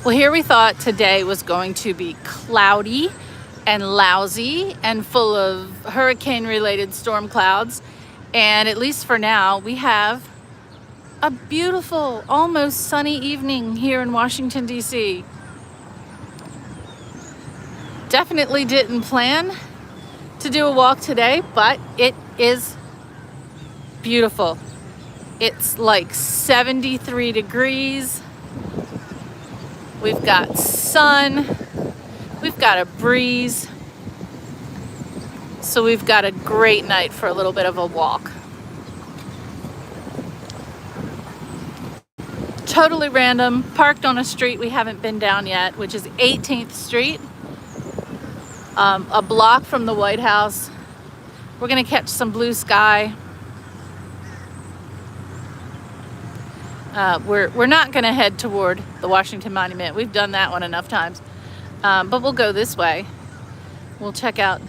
Well, here we thought today was going to be cloudy and lousy and full of hurricane-related storm clouds. And at least for now, we have a beautiful, almost sunny evening here in Washington, D.C. Definitely didn't plan to do a walk today, but it is beautiful. It's like 73 degrees. We've got sun, we've got a breeze, so we've got a great night for a little bit of a walk. Totally random, parked on a street we haven't been down yet, which is 18th Street, a block from the White House. We're gonna catch some blue sky. We're not going to head toward the Washington Monument. We've done that one enough times. But we'll go this way. We'll check out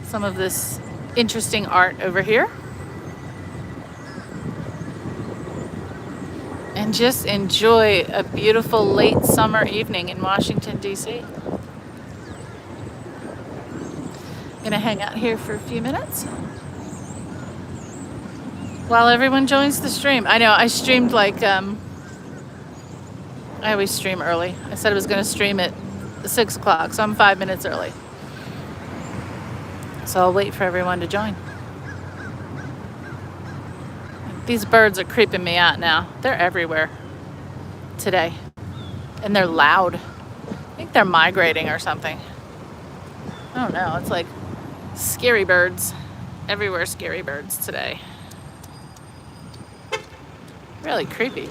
some of this interesting art over here. And just enjoy a beautiful late summer evening in Washington, D.C. Gonna hang out here for a few minutes while everyone joins the stream. I know I streamed like, I always stream early. I said I was going to stream at 6 o'clock, so I'm 5 minutes early. So I'll wait for everyone to join. These birds are creeping me out now. They're everywhere today. And they're loud. I think they're migrating or something. I don't know. It's like scary birds. Everywhere scary birds today. Really creepy.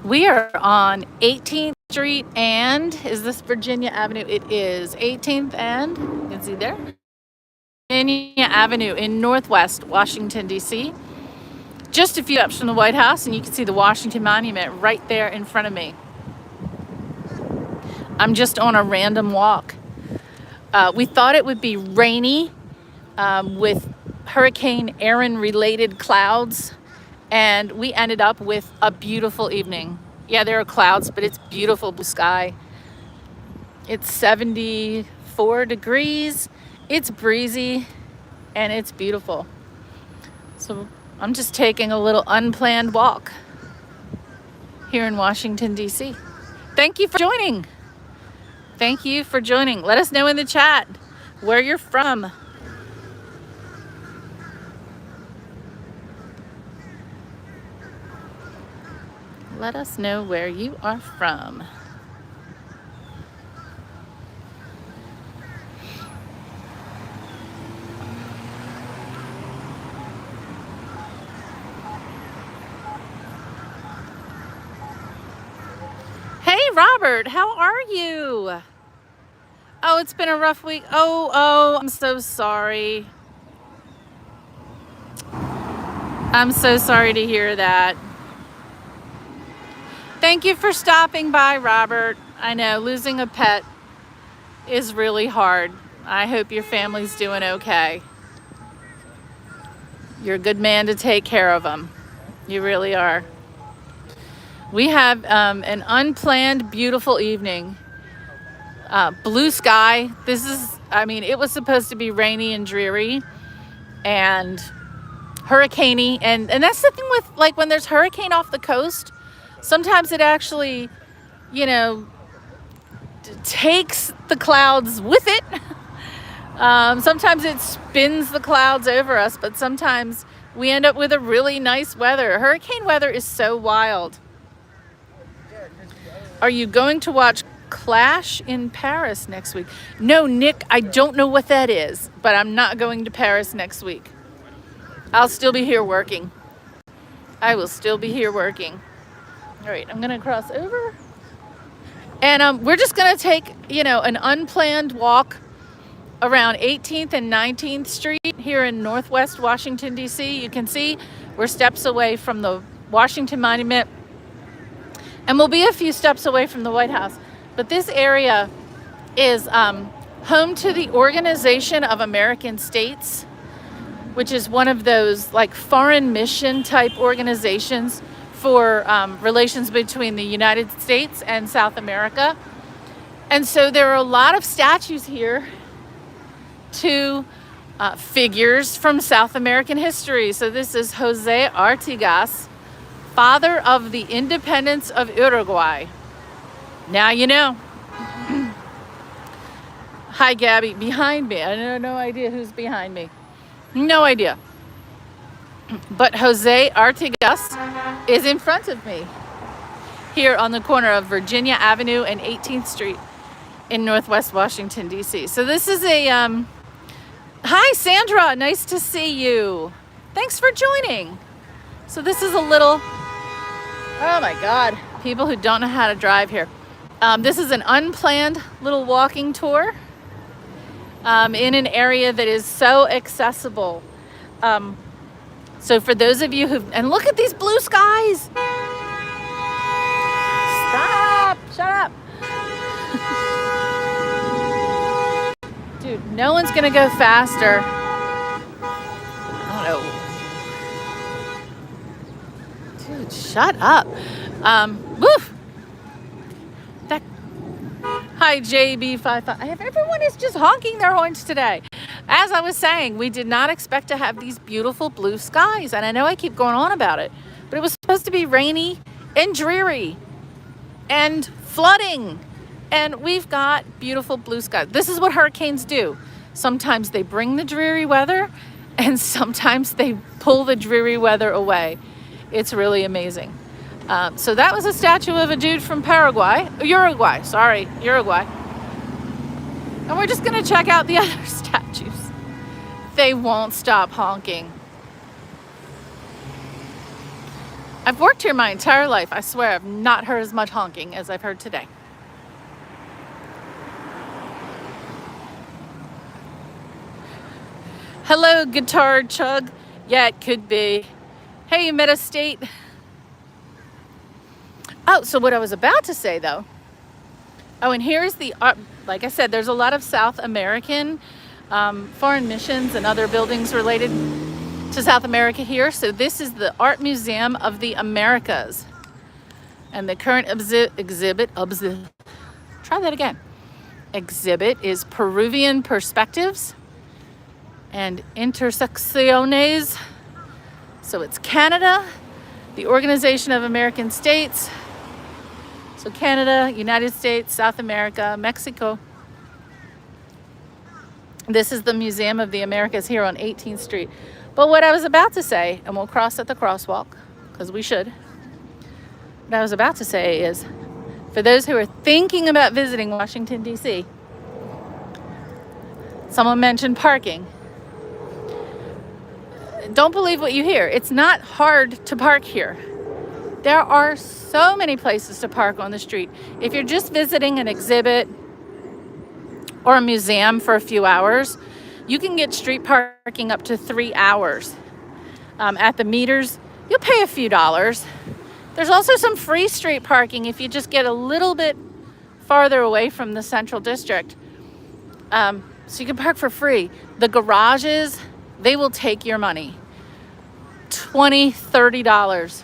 We are on 18th Street and, is this Virginia Avenue? It is 18th and, you can see there, Virginia Avenue in Northwest Washington, D.C. Just a few steps from the White House, and you can see the Washington Monument right there in front of me. I'm just on a random walk. We thought it would be rainy with Hurricane Aaron related clouds, and we ended up with a beautiful evening. Yeah, there are clouds, but it's beautiful blue sky. It's 74 degrees, it's breezy, and it's beautiful. So I'm just taking a little unplanned walk here in Washington, D.C. Thank you for joining. Thank you for joining. Let us know in the chat where you're from. Let us know where you are from. Hey, Robert, how are you? Oh, it's been a rough week. Oh, I'm so sorry. I'm so sorry to hear that. Thank you for stopping by, Robert. I know losing a pet is really hard. I hope your family's doing okay. You're a good man to take care of them. You really are. We have an unplanned, beautiful evening. Blue sky. This is, I mean, it was supposed to be rainy and dreary and hurricaney. And that's the thing with, like, when there's hurricane off the coast, sometimes it actually, you know, takes the clouds with it. Sometimes it spins the clouds over us, but sometimes we end up with a really nice weather. Hurricane weather is so wild. Are you going to watch Clash in Paris next week? No, Nick, I don't know what that is, but I'm not going to Paris next week. I'll still be here working. I will still be here working. All right, I'm gonna cross over. And we're just gonna take, you know, an unplanned walk around 18th and 19th Street here in Northwest Washington, D.C. You can see we're steps away from the Washington Monument, and we'll be a few steps away from the White House. But this area is home to the Organization of American States, which is one of those like foreign mission type organizations for relations between the United States and South America. And so there are a lot of statues here to figures from South American history. So this is Jose Artigas, father of the independence of Uruguay. Now you know. Hi, Gabby, behind me. I have no idea who's behind me. No idea. But Jose Artigas is in front of me here on the corner of Virginia Avenue and 18th Street in Northwest Washington, D.C. So this is a, hi, Sandra, nice to see you. Thanks for joining. So this is a little, oh my God, people who don't know how to drive here. This is an unplanned little walking tour in an area that is so accessible. So for those of you who, and look at these blue skies. Stop, shut up. Dude, no one's gonna go faster. I don't know. Dude, shut up. Woof. Hi, JB55. Everyone is just honking their horns today. As I was saying, we did not expect to have these beautiful blue skies. And I know I keep going on about it, but it was supposed to be rainy and dreary and flooding. And we've got beautiful blue skies. This is what hurricanes do. Sometimes they bring the dreary weather and sometimes they pull the dreary weather away. It's really amazing. So that was a statue of a dude from Uruguay. And we're just gonna check out the other statues. They won't stop honking. I've worked here my entire life. I swear I've not heard as much honking as I've heard today. Hello, Guitar Chug. Yeah, it could be. Hey, Meta State. Oh, so what I was about to say though, and here's the, like I said, there's a lot of South American foreign missions and other buildings related to South America here. So this is the Art Museum of the Americas. And the current exhibit is Peruvian Perspectives and Intersecciones. So it's Canada, the Organization of American States. So Canada, United States, South America, Mexico. This is the Museum of the Americas here on 18th Street. But what I was about to say, and we'll cross at the crosswalk, because we should. What I was about to say is, for those who are thinking about visiting Washington, D.C., someone mentioned parking. Don't believe what you hear. It's not hard to park here. There are so many places to park on the street. If you're just visiting an exhibit or a museum for a few hours, you can get street parking up to 3 hours. At the meters, you'll pay a few dollars. There's also some free street parking if you just get a little bit farther away from the central district. So you can park for free. The garages, they will take your money. $20, $30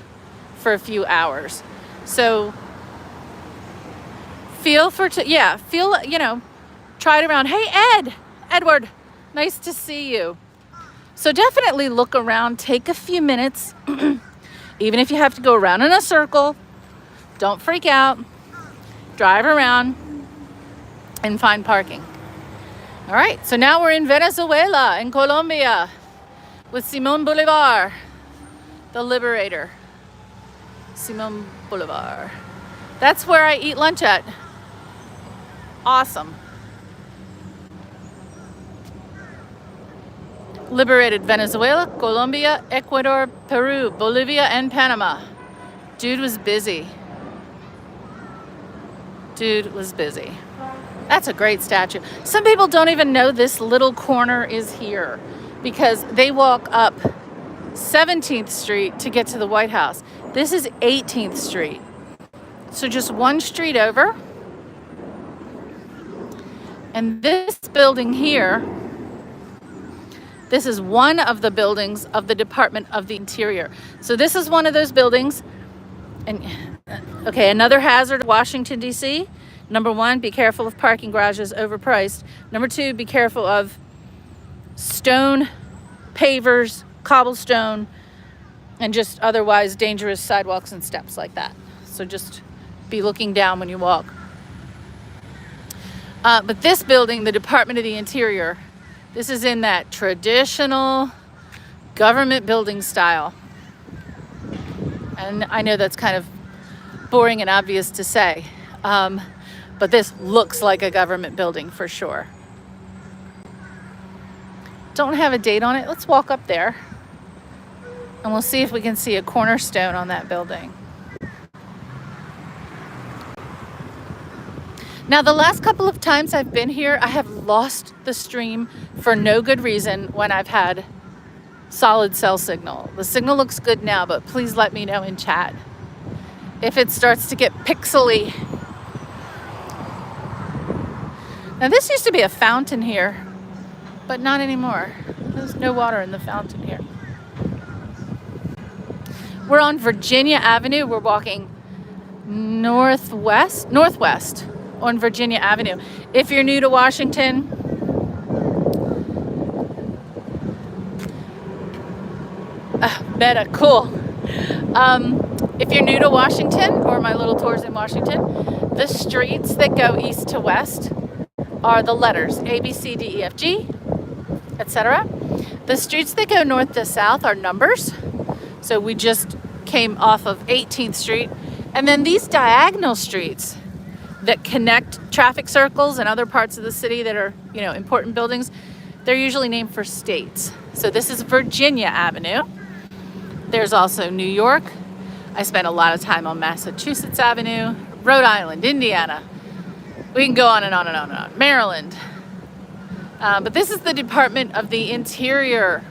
for a few hours. So try it around. Hey, Edward, nice to see you. So definitely look around, take a few minutes, even if you have to go around in a circle, don't freak out, drive around and find parking. All right, so now we're in Venezuela, in Colombia, with Simón Bolívar, the liberator. Simón Bolívar. That's where I eat lunch at. Awesome. Liberated Venezuela, Colombia, Ecuador, Peru, Bolivia, and Panama. Dude was busy. That's a great statue. Some people don't even know this little corner is here because they walk up 17th Street to get to the White House. This is 18th Street. So just one street over. And this building here, this is one of the buildings of the Department of the Interior. So this is one of those buildings. And okay, another hazard of Washington, D.C. Number one, be careful of parking garages overpriced. Number two, be careful of stone pavers, cobblestone, and just otherwise dangerous sidewalks and steps like that. So just be looking down when you walk. But this building, the Department of the Interior, this is in that traditional government building style. And I know that's kind of boring and obvious to say, but this looks like a government building for sure. Don't have a date on it. Let's walk up there and we'll see if we can see a cornerstone on that building. Now, the last couple of times I've been here, I have lost the stream for no good reason when I've had solid cell signal. The signal looks good now, but please let me know in chat if it starts to get pixely. Now, this used to be a fountain here, but not anymore. There's no water in the fountain here. We're on Virginia Avenue. We're walking northwest on Virginia Avenue. If you're new to Washington, meta, cool. If you're new to Washington, or my little tours in Washington, the streets that go east to west are the letters A, B, C, D, E, F, G, etc. The streets that go north to south are numbers. So we just came off of 18th Street. And then these diagonal streets that connect traffic circles and other parts of the city that are, important buildings, they're usually named for states. So this is Virginia Avenue. There's also New York. I spent a lot of time on Massachusetts Avenue, Rhode Island, Indiana. We can go on and on and on and on. Maryland. But this is the Department of the Interior.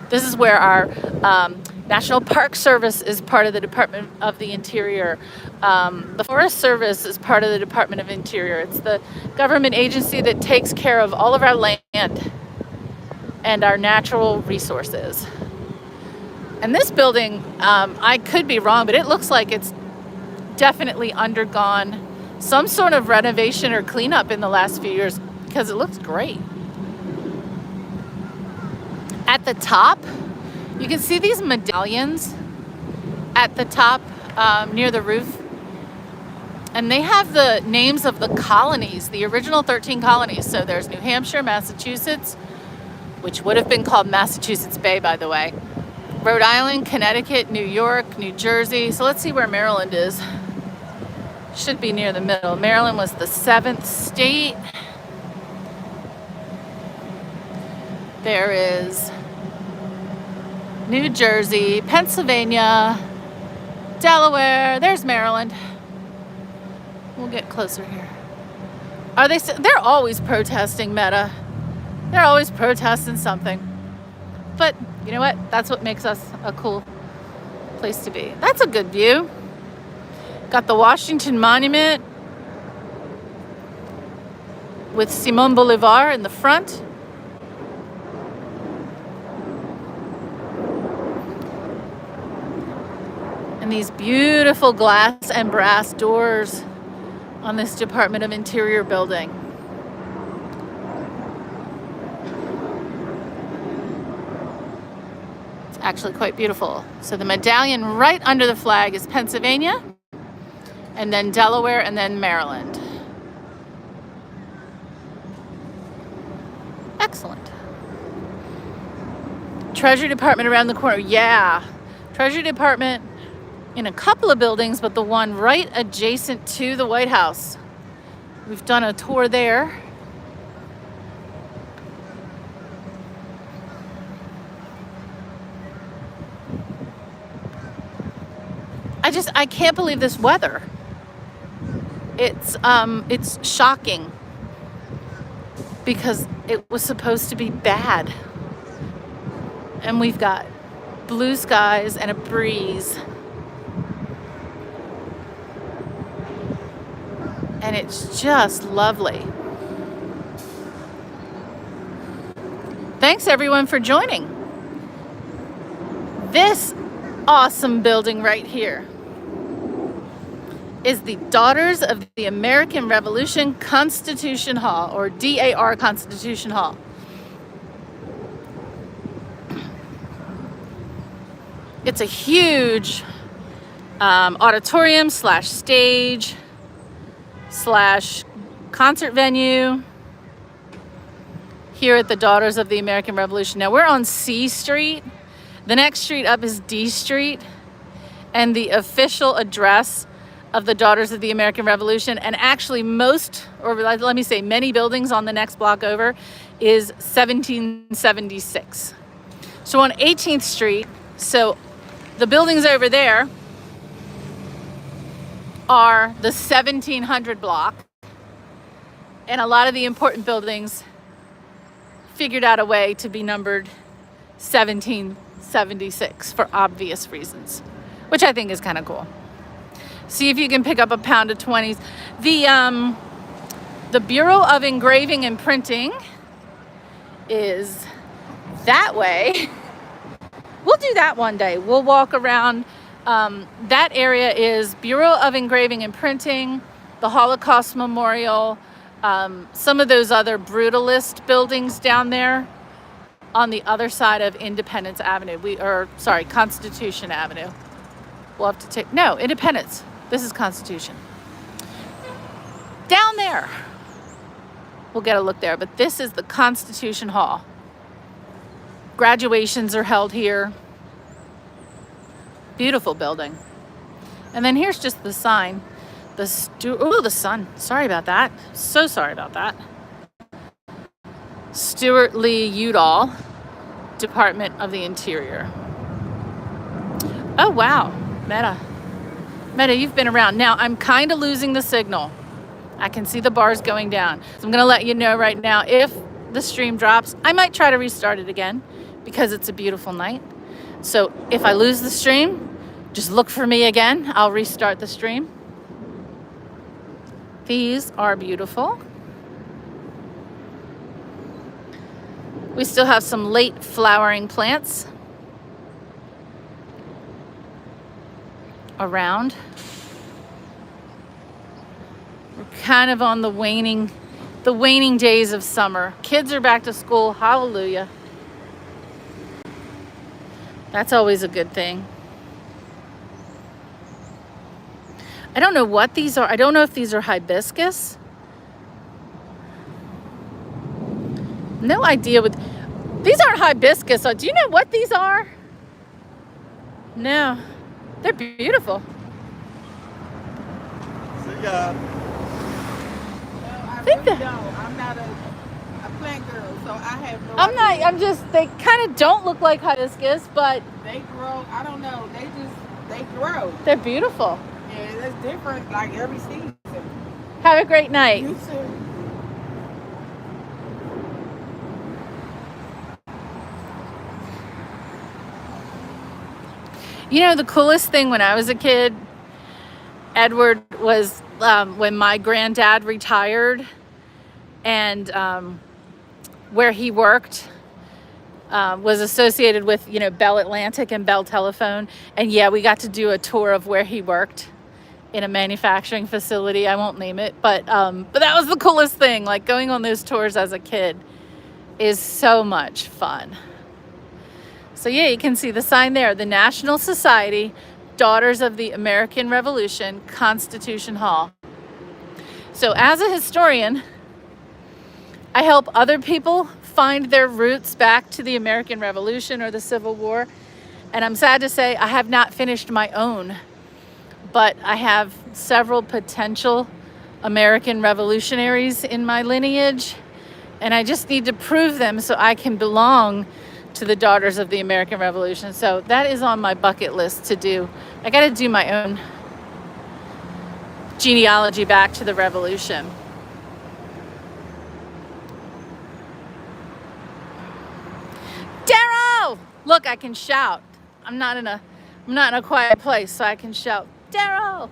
This is where our National Park Service is part of the Department of the Interior. The Forest Service is part of the Department of Interior. It's the government agency that takes care of all of our land and our natural resources. And this building, I could be wrong, but it looks like it's definitely undergone some sort of renovation or cleanup in the last few years because it looks great. At the top, you can see these medallions at the top near the roof. And they have the names of the colonies, the original 13 colonies. So there's New Hampshire, Massachusetts, which would have been called Massachusetts Bay, by the way. Rhode Island, Connecticut, New York, New Jersey. So let's see where Maryland is. Should be near the middle. Maryland was the 7th state. There is New Jersey, Pennsylvania, Delaware. There's Maryland. We'll get closer here. They're always protesting, Meta. They're always protesting something. But you know what? That's what makes us a cool place to be. That's a good view. Got the Washington Monument with Simón Bolívar in the front. And these beautiful glass and brass doors on this Department of Interior building. It's actually quite beautiful. So the medallion right under the flag is Pennsylvania, and then Delaware, and then Maryland. Excellent. Treasury Department around the corner. Yeah. Treasury Department in a couple of buildings, but the one right adjacent to the White House. We've done a tour there. I can't believe this weather. It's shocking because it was supposed to be bad. And we've got blue skies and a breeze. and it's just lovely. Thanks everyone for joining. This awesome building right here is the Daughters of the American Revolution Constitution Hall, or DAR Constitution Hall. It's a huge auditorium slash stage slash concert venue here at the Daughters of the American Revolution. Now we're on C Street. The next street up is D Street, and the official address of the Daughters of the American Revolution, and actually most, or let me say many buildings on the next block over, is 1776. So on 18th Street, so the buildings over there are the 1700 block, and a lot of the important buildings figured out a way to be numbered 1776 for obvious reasons, which I think is kind of cool. See if you can pick up a pound of 20s. The Bureau of Engraving and Printing is that way. We'll do that one day. We'll walk around. That area is Bureau of Engraving and Printing, the Holocaust Memorial, some of those other brutalist buildings down there on the other side of Independence Avenue. Constitution Avenue. We'll have to take, no, Independence. This is Constitution. Down there. We'll get a look there, but this is the Constitution Hall. Graduations are held here. Beautiful building. And then here's just the sign. The sun. Sorry about that. So sorry about that. Stuart Lee Udall, Department of the Interior. Oh, wow. Meta, you've been around. Now, I'm kind of losing the signal. I can see the bars going down. So I'm going to let you know right now, if the stream drops, I might try to restart it again because it's a beautiful night. So if I lose the stream, just look for me again. I'll restart the stream. These are beautiful. We still have some late flowering plants around. We're kind of on the waning days of summer. Kids are back to school. Hallelujah. That's always a good thing. I don't know what these are. I don't know if these are hibiscus. No idea what these aren't hibiscus. Do you know what these are? No. They're beautiful. So yeah. I really don't. I'm not a plant girl, so I have no idea. They kind of don't look like hibiscus, but They grow, I don't know, they grow. they're beautiful. Yeah, that's different, like every season. Have a great night. You too. You know, the coolest thing when I was a kid, Edward, was when my granddad retired, and where he worked was associated with, Bell Atlantic and Bell Telephone. And yeah, we got to do a tour of where he worked in a manufacturing facility. I won't name it, but that was the coolest thing. Like, going on those tours as a kid is so much fun. So yeah, you can see the sign there, the National Society, Daughters of the American Revolution, Constitution Hall. So as a historian, I help other people find their roots back to the American Revolution or the Civil War. And I'm sad to say I have not finished my own, but I have several potential American revolutionaries in my lineage, and I just need to prove them so I can belong to the Daughters of the American Revolution. So that is on my bucket list to do. I got to do my own genealogy back to the revolution. Darrow! Look, I can shout. I'm not in a quiet place, so I can shout, Darrow!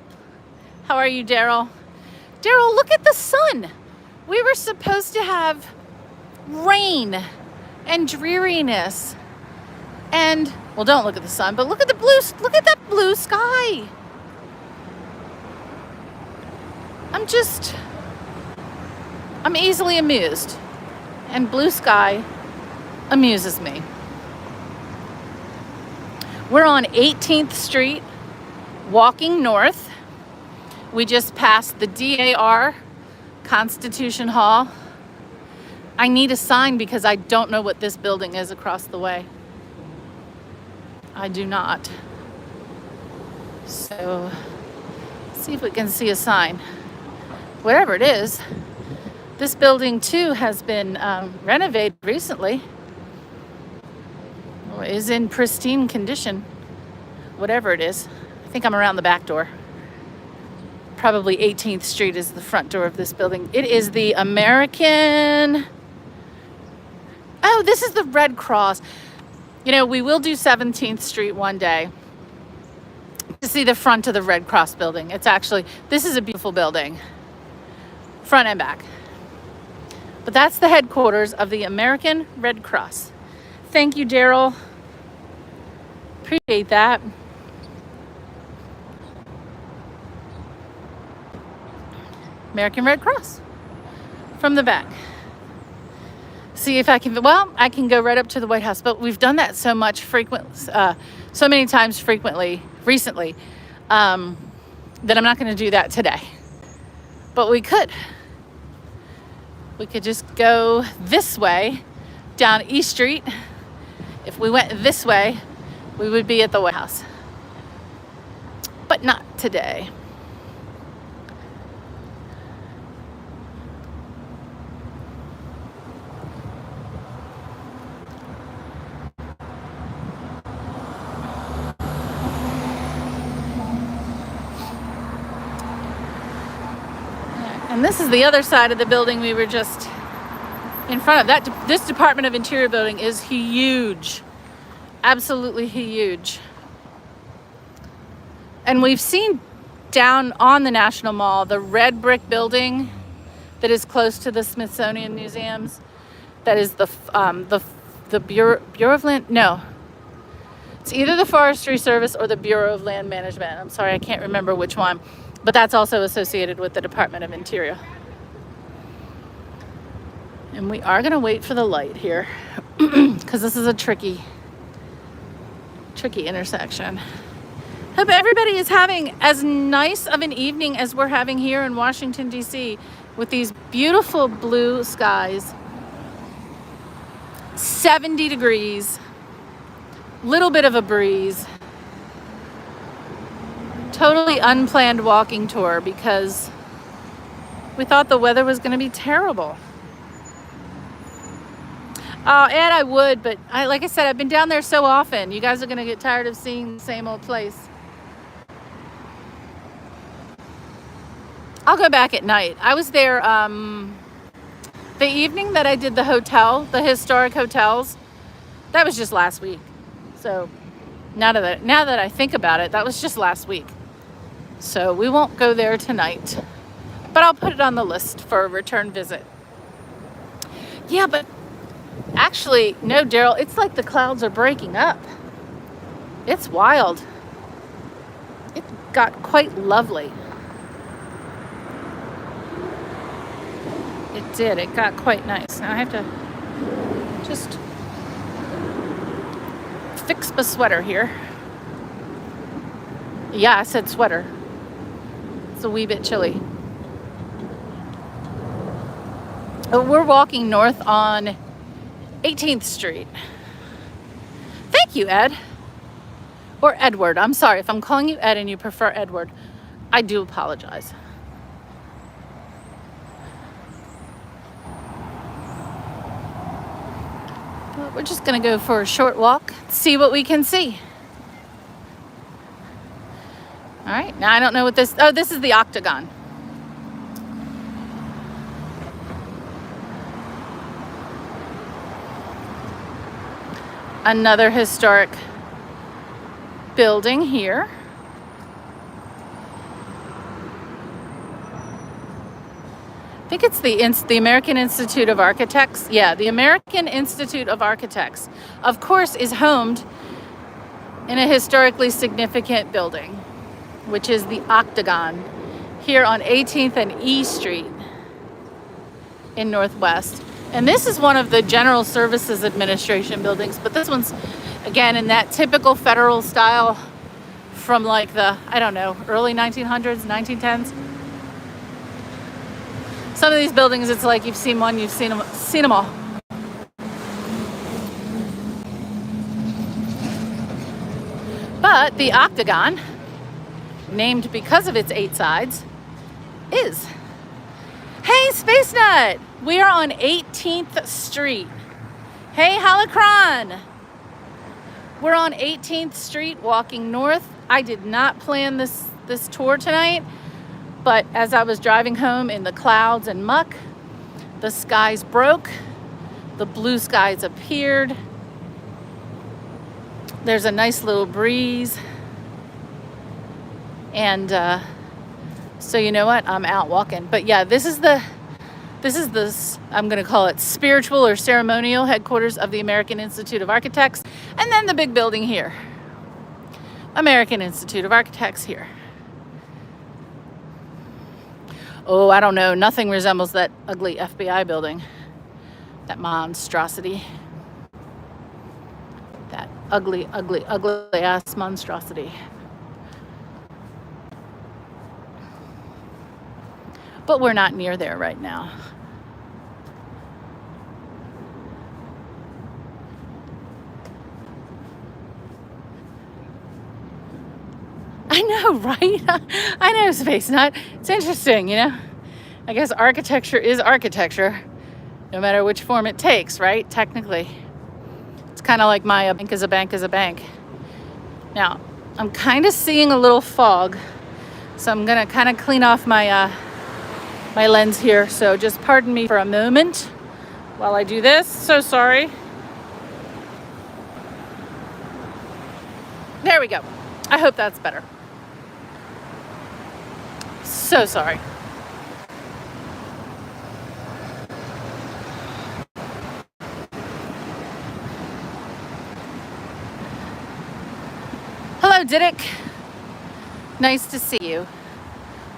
How are you, Daryl? Daryl, look at the sun. We were supposed to have rain and dreariness. And, well, don't look at the sun, but look at that blue sky. I'm easily amused. And blue sky amuses me. We're on 18th Street, walking north. We just passed the DAR Constitution Hall. I need a sign because I don't know what this building is across the way. I do not. So, see if we can see a sign. Whatever it is, this building too has been renovated recently. Or is in pristine condition. Whatever it is. I think I'm around the back door. Probably 18th Street is the front door of this building. It is the American... Oh, this is the Red Cross. You know, we will do 17th Street one day to see the front of the Red Cross building. It's actually, this is a beautiful building, front and back. But that's the headquarters of the American Red Cross. Thank you, Daryl. Appreciate that. American Red Cross from the back. See if I can, well, I can go right up to the White House, but we've done that so many times recently, that I'm not going to do that today. But we could just go this way down East Street. If we went this way, we would be at the White House, but not today. And this is the other side of the building we were just in front of. This Department of Interior building is huge. Absolutely huge. And we've seen down on the National Mall the red brick building that is close to the Smithsonian Museums. That is the Bureau of Land. No, it's either the Forestry Service or the Bureau of Land Management. I'm sorry, I can't remember which one. But that's also associated with the Department of Interior. And we are going to wait for the light here because this is a tricky intersection. Hope everybody is having as nice of an evening as we're having here in Washington, D.C. with these beautiful blue skies. 70 degrees, little bit of a breeze. Totally unplanned walking tour because we thought the weather was going to be terrible. Oh, Ed, I would, but like I said, I've been down there so often. You guys are going to get tired of seeing the same old place. I'll go back at night. I was there the evening that I did the historic hotels. That was just last week. So now that I think about it, that was just last week. So we won't go there tonight, but I'll put it on the list for a return visit. Yeah, but actually, no, Daryl, it's like the clouds are breaking up. It's wild. It got quite lovely. It did. It got quite nice. Now I have to just fix my sweater here. Yeah, I said sweater. It's a wee bit chilly. We're walking north on 18th Street. Thank you, Ed. Or Edward. I'm sorry if I'm calling you Ed and you prefer Edward. I do apologize. Well, we're just going to go for a short walk, see what we can see. All right, now I don't know what this... Oh, this is the Octagon. Another historic building here. I think it's the American Institute of Architects. Yeah, the American Institute of Architects, of course, is homed in a historically significant building, which is the Octagon here on 18th and E Street in Northwest. And this is one of the General Services Administration buildings, but this one's, again, in that typical federal style from like the, I don't know, early 1900s, 1910s. Some of these buildings, it's like you've seen one, you've seen them all. But the Octagon, named because of its 8 sides, is. Hey, Space Nut! We are on 18th Street. Hey, Holocron! We're on 18th Street walking north. I did not plan this tour tonight, but as I was driving home in the clouds and muck, the skies broke, the blue skies appeared. There's a nice little breeze. And so you know what? I'm out walking. But yeah, this is the, I'm going to call it spiritual or ceremonial headquarters of the American Institute of Architects. And then the big building here. American Institute of Architects here. Oh, I don't know. Nothing resembles that ugly FBI building. That monstrosity. That ugly, ugly, ugly ass monstrosity. But we're not near there right now. I know, right? I know, Space Nut. It's interesting, you know? I guess architecture is architecture, no matter which form it takes, right? Technically. It's kind of like my bank is a bank is a bank. Now, I'm kind of seeing a little fog, so I'm going to kind of clean off my my lens here. So just pardon me for a moment while I do this. So sorry. There we go. I hope that's better. So sorry. Hello, Didick. Nice to see you.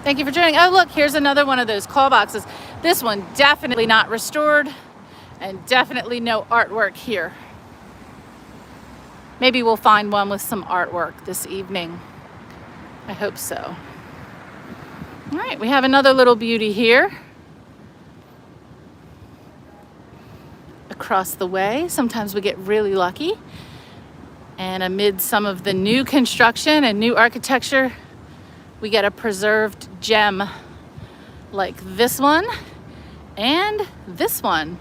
Thank you for joining. Oh, look, here's another one of those call boxes. This one definitely not restored and definitely no artwork here. Maybe we'll find one with some artwork this evening. I hope so. All right, we have another little beauty here. Across the way, sometimes we get really lucky. And amid some of the new construction and new architecture, we get a preserved gem like this one and this one.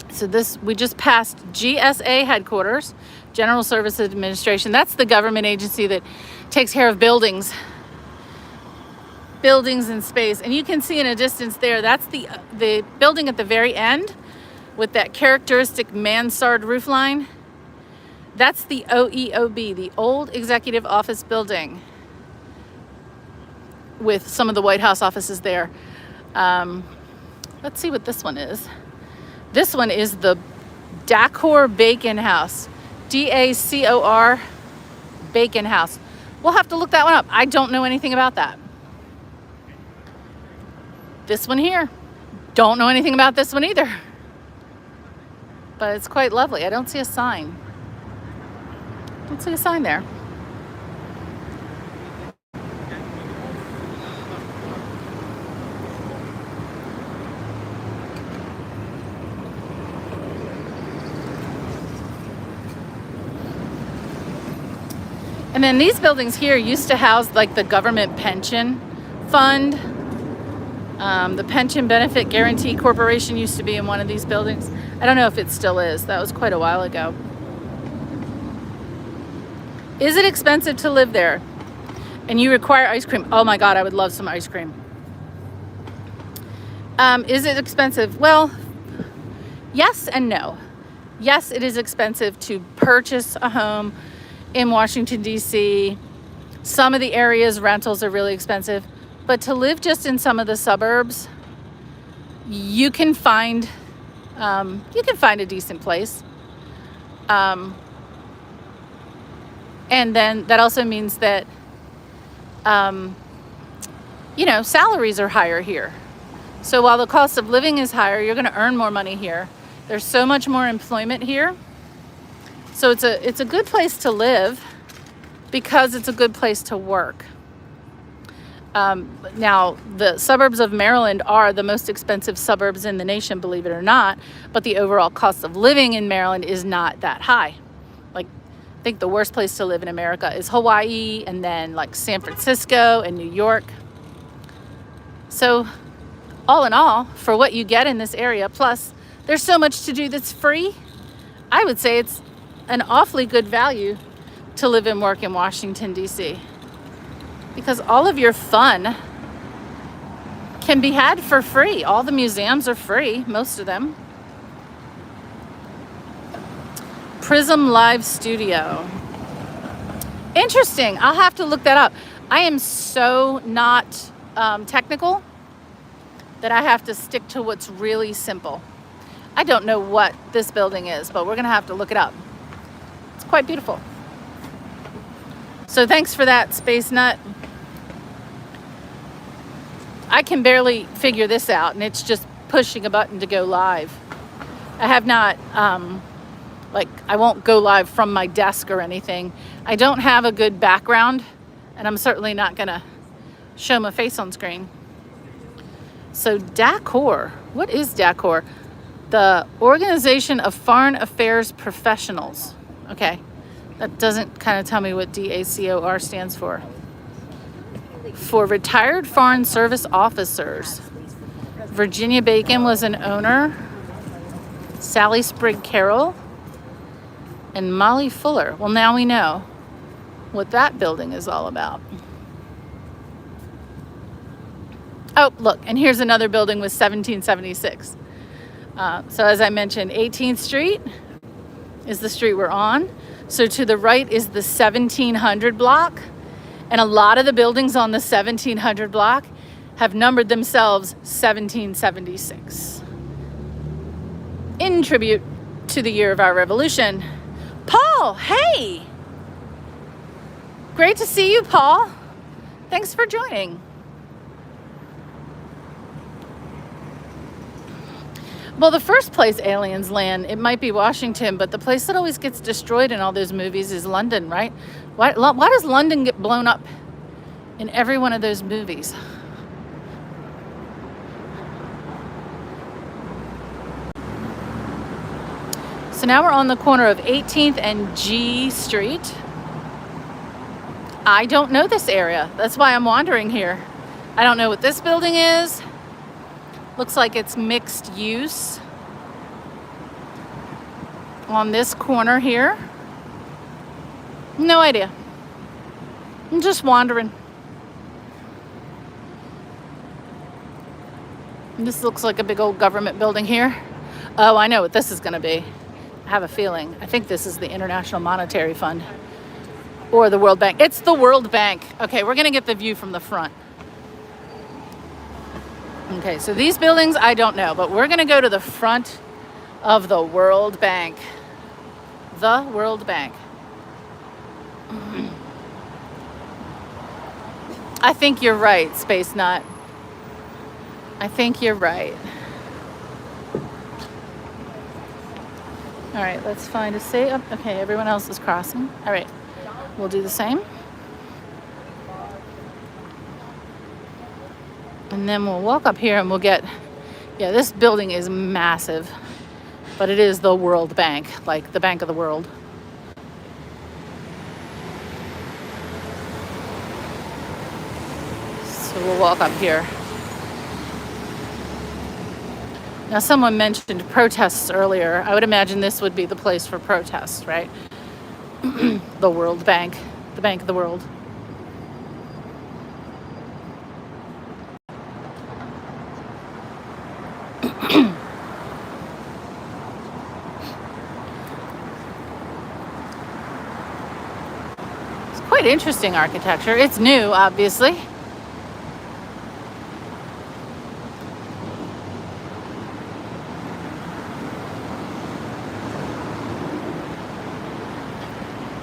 So this, we just passed GSA headquarters, General Services Administration. That's the government agency that takes care of buildings in space. And you can see in a distance there, that's the building at the very end with that characteristic mansard roofline. That's the OEOB, the Old Executive Office Building, with some of the White House offices there. Let's see what this one is. This one is the Dacor Bacon House. DACOR Bacon House. We'll have to look that one up. I don't know anything about that. This one here. Don't know anything about this one either. But it's quite lovely. I don't see a sign. Don't see a sign there. And then these buildings here used to house like the government pension fund. The Pension Benefit Guarantee Corporation used to be in one of these buildings. I don't know if it still is. That was quite a while ago. Is it expensive to live there? And you require ice cream? Oh my God, I would love some ice cream. Is it expensive? Well, yes and no. Yes, it is expensive to purchase a home in Washington, D.C. Some of the areas, rentals are really expensive. But to live just in some of the suburbs, you can find a decent place. And then that also means that, salaries are higher here. So while the cost of living is higher, you're going to earn more money here. There's so much more employment here. So it's a good place to live because it's a good place to work. Now, the suburbs of Maryland are the most expensive suburbs in the nation, believe it or not, but the overall cost of living in Maryland is not that high. Like, I think the worst place to live in America is Hawaii, and then like San Francisco and New York. So all in all, for what you get in this area, plus there's so much to do that's free, I would say it's an awfully good value to live and work in Washington, D.C. because all of your fun can be had for free. All the museums are free, most of them. Prism Live Studio. Interesting. I'll have to look that up. I am so not technical that I have to stick to what's really simple. I don't know what this building is, but we're going to have to look it up. It's quite beautiful. So thanks for that, Space Nut. I can barely figure this out, and it's just pushing a button to go live. I have not, I won't go live from my desk or anything. I don't have a good background, and I'm certainly not going to show my face on screen. So DACOR, what is DACOR? The Organization of Foreign Affairs Professionals. Okay, that doesn't kind of tell me what DACOR stands for. For Retired Foreign Service Officers. Virginia Bacon was an owner. Sally Sprigg Carroll. And Molly Fuller. Well, now we know what that building is all about. Oh, look, and here's another building with 1776. So as I mentioned, 18th Street is the street we're on. So to the right is the 1700 block. And a lot of the buildings on the 1700 block have numbered themselves 1776. In tribute to the year of our revolution. Paul, hey! Great to see you, Paul. Thanks for joining. Well, the first place aliens land, it might be Washington, but the place that always gets destroyed in all those movies is London, right? Why does London get blown up in every one of those movies? So now we're on the corner of 18th and G Street. I don't know this area. That's why I'm wandering here. I don't know what this building is. Looks like it's mixed use on this corner here. No idea. I'm just wandering. And this looks like a big old government building here. Oh, I know what this is going to be. I have a feeling. I think this is the International Monetary Fund or the World Bank. It's the World Bank. Okay, we're going to get the view from the front. Okay, so these buildings, I don't know, but we're going to go to the front of the World Bank. The World Bank. I think you're right, Space Nut. I think you're right. All right, let's find a safe. Okay, everyone else is crossing. All right, we'll do the same. And then we'll walk up here and we'll get, yeah, this building is massive, but it is the World Bank, like the Bank of the World. So we'll walk up here. Now, someone mentioned protests earlier. I would imagine this would be the place for protests, right? The World Bank, the Bank of the World. It's quite interesting architecture. It's new, obviously.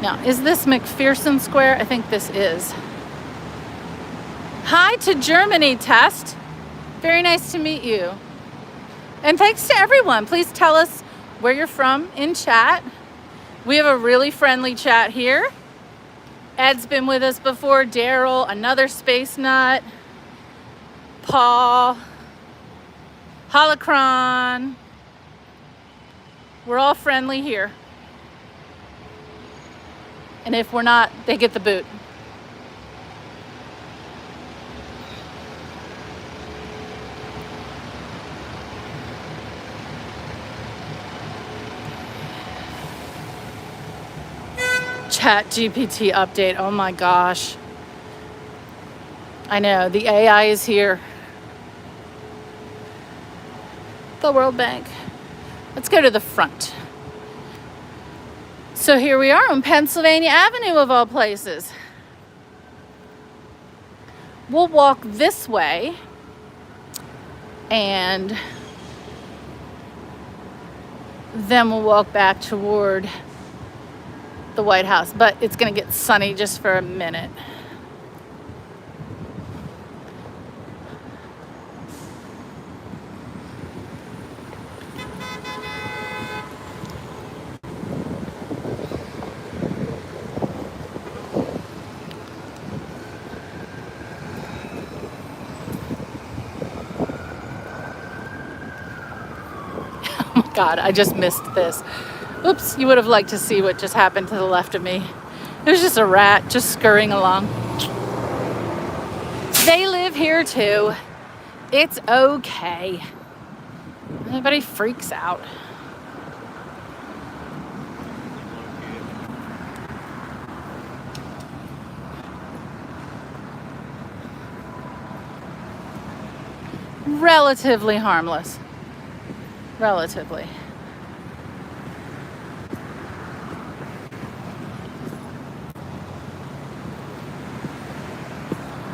Now, is this McPherson Square? I think this is. Hi to Germany, Test. Very nice to meet you. And thanks to everyone. Please tell us where you're from in chat. We have a really friendly chat here. Ed's been with us before. Daryl, another space nut. Paul, Holocron. We're all friendly here. And if we're not, they get the boot. Chat GPT update. Oh my gosh. I know, the AI is here. The World Bank. Let's go to the front. So here we are on Pennsylvania Avenue of all places. We'll walk this way and then we'll walk back toward the White House, but it's gonna get sunny just for a minute. Oh my God, I just missed this. Oops, you would have liked to see what just happened to the left of me. It was just a rat just scurrying along. They live here too. It's okay. Everybody freaks out. Relatively harmless. Relatively.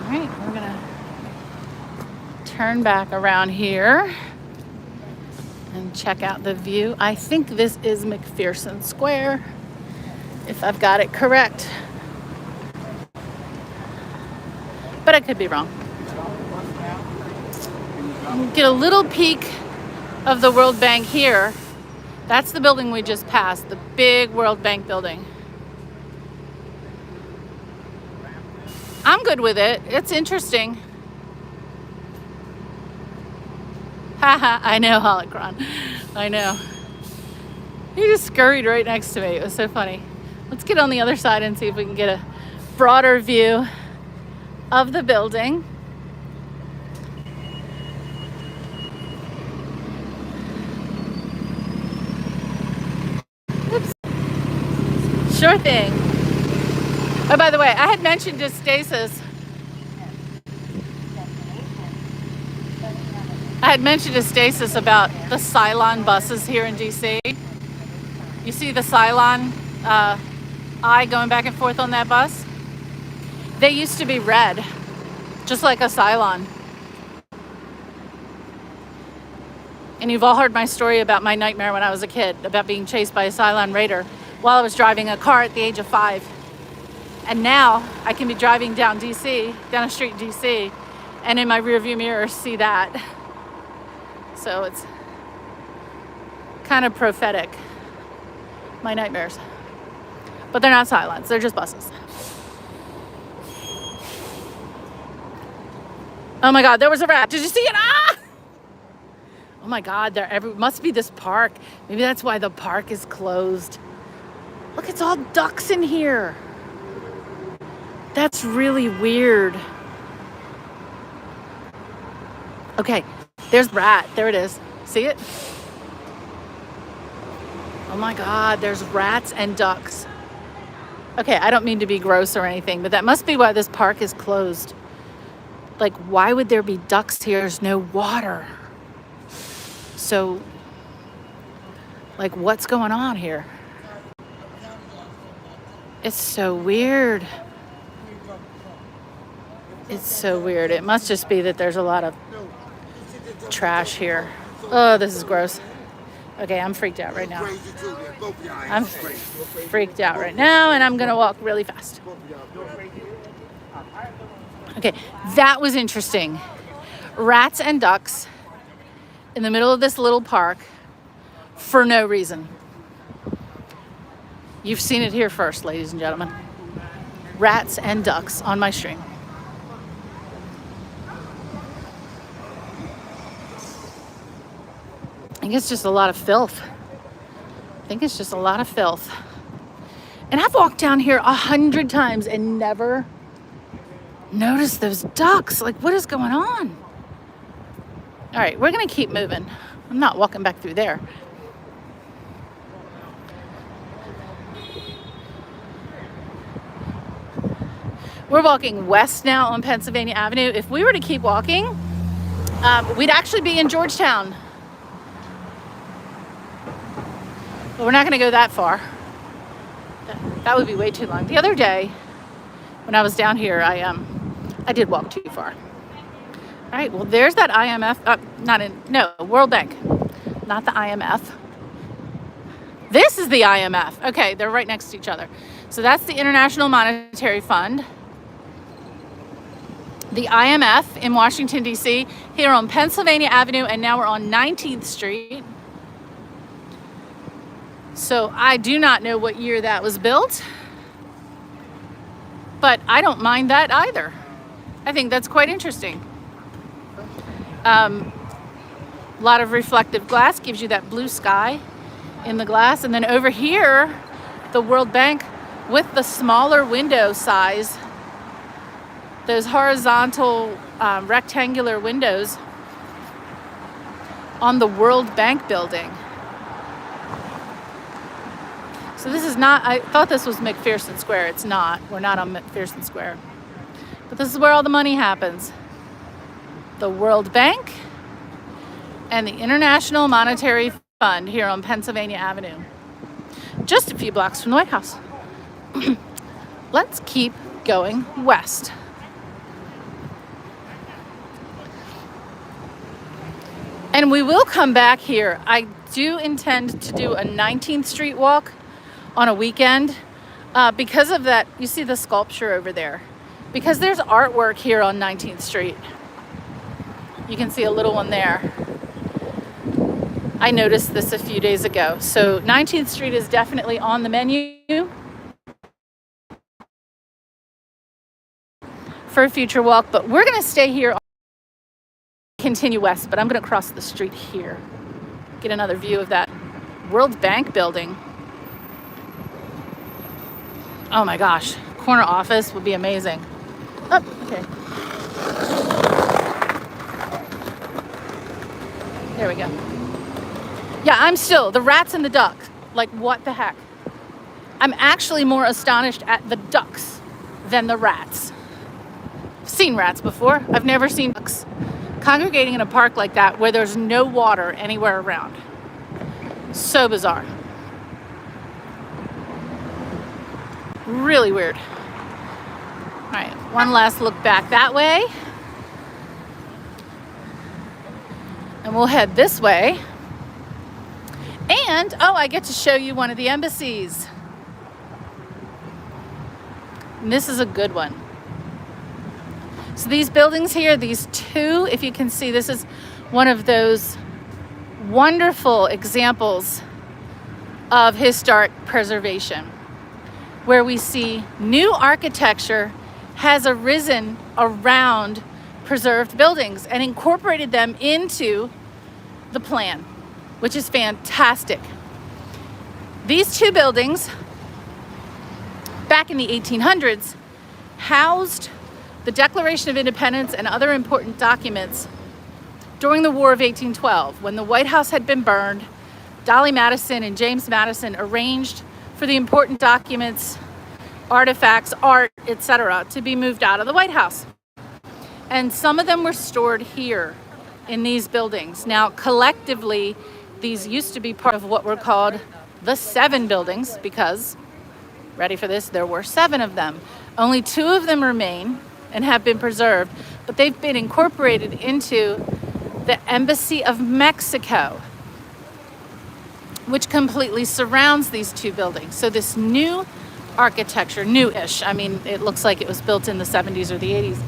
All right, we're gonna turn back around here and check out the view. I think this is McPherson Square, if I've got it correct. But I could be wrong. Get a little peek of the World Bank here. That's the building we just passed, the big World Bank building. I'm good with it. It's interesting. Haha, I know, Holocron. I know. He just scurried right next to me. It was so funny. Let's get on the other side and see if we can get a broader view of the building. Oops. Sure thing. Oh, by the way, I had mentioned to Stasis. About the Cylon buses here in DC. You see the Cylon eye going back and forth on that bus? They used to be red, just like a Cylon. And you've all heard my story about my nightmare when I was a kid, about being chased by a Cylon Raider while I was driving a car at the age of 5. And now I can be driving down a street in DC, and in my rearview mirror see that. So it's kind of prophetic, my nightmares. But they're not Cylons, they're just buses. Oh my God, there was a rat. Did you see it? Ah! Oh my God, must be this park. Maybe that's why the park is closed. Look, it's all ducks in here. That's really weird. Okay, there's rat. There it is. See it? Oh my God, there's rats and ducks. Okay, I don't mean to be gross or anything, but that must be why this park is closed. Like, why would there be ducks here? There's no water. So, like, what's going on here? It's so weird. It's so weird. It must just be that there's a lot of trash here. Oh, this is gross. Okay, I'm freaked out right now. I'm freaked out right now, and I'm gonna walk really fast. Okay, that was interesting. Rats and ducks in the middle of this little park for no reason. You've seen it here first, ladies and gentlemen. Rats and ducks on my stream. I think it's just a lot of filth. And I've walked down here 100 times and never noticed those ducks. Like, what is going on? All right, we're gonna keep moving. I'm not walking back through there. We're walking west now on Pennsylvania Avenue. If we were to keep walking, we'd actually be in Georgetown. But we're not gonna go that far. That would be way too long. The other day, when I was down here, I did walk too far. All right, well, there's that IMF, World Bank, not the IMF. This is the IMF. Okay, they're right next to each other. So that's the International Monetary Fund. The IMF in Washington, D.C., here on Pennsylvania Avenue, and now we're on 19th Street. So I do not know what year that was built, but I don't mind that either. I think that's quite interesting. A lot of reflective glass gives you that blue sky in the glass. And then over here, the World Bank with the smaller window size, those horizontal rectangular windows on the World Bank building. So this is not, I thought this was McPherson Square. It's not. We're not on McPherson Square. But this is where all the money happens. The World Bank and the International Monetary Fund here on Pennsylvania Avenue. Just a few blocks from the White House. Let's keep going west. And we will come back here. I do intend to do a 19th Street walk on a weekend because of that. You see the sculpture over there, because there's artwork here on 19th Street. You can see a little one there. I noticed this a few days ago. So 19th Street is definitely on the menu for a future walk, but we're gonna stay here, continue west, but I'm gonna cross the street here, get another view of that World Bank building. Oh my gosh, corner office would be amazing. Oh, okay. There we go. Yeah, I'm still, the rats and the ducks, like what the heck? I'm actually more astonished at the ducks than the rats. I've seen rats before. I've never seen ducks congregating in a park like that where there's no water anywhere around. So bizarre. Really weird. All right, one last look back that way. And we'll head this way. And, oh, I get to show you one of the embassies. And this is a good one. So these buildings here, these two, if you can see, this is one of those wonderful examples of historic preservation, where we see new architecture has arisen around preserved buildings and incorporated them into the plan, which is fantastic. These two buildings, back in the 1800s, housed the Declaration of Independence and other important documents during the War of 1812, when the White House had been burned. Dolly Madison and James Madison arranged for the important documents, artifacts, art, etc., to be moved out of the White House. And some of them were stored here in these buildings. Now, collectively, these used to be part of what were called the 7 buildings, because, ready for this, there were 7 of them. Only 2 of them remain and have been preserved, but they've been incorporated into the Embassy of Mexico. which completely surrounds these two buildings. So this new architecture, new-ish, I mean, it looks like it was built in the 70s or the 80s.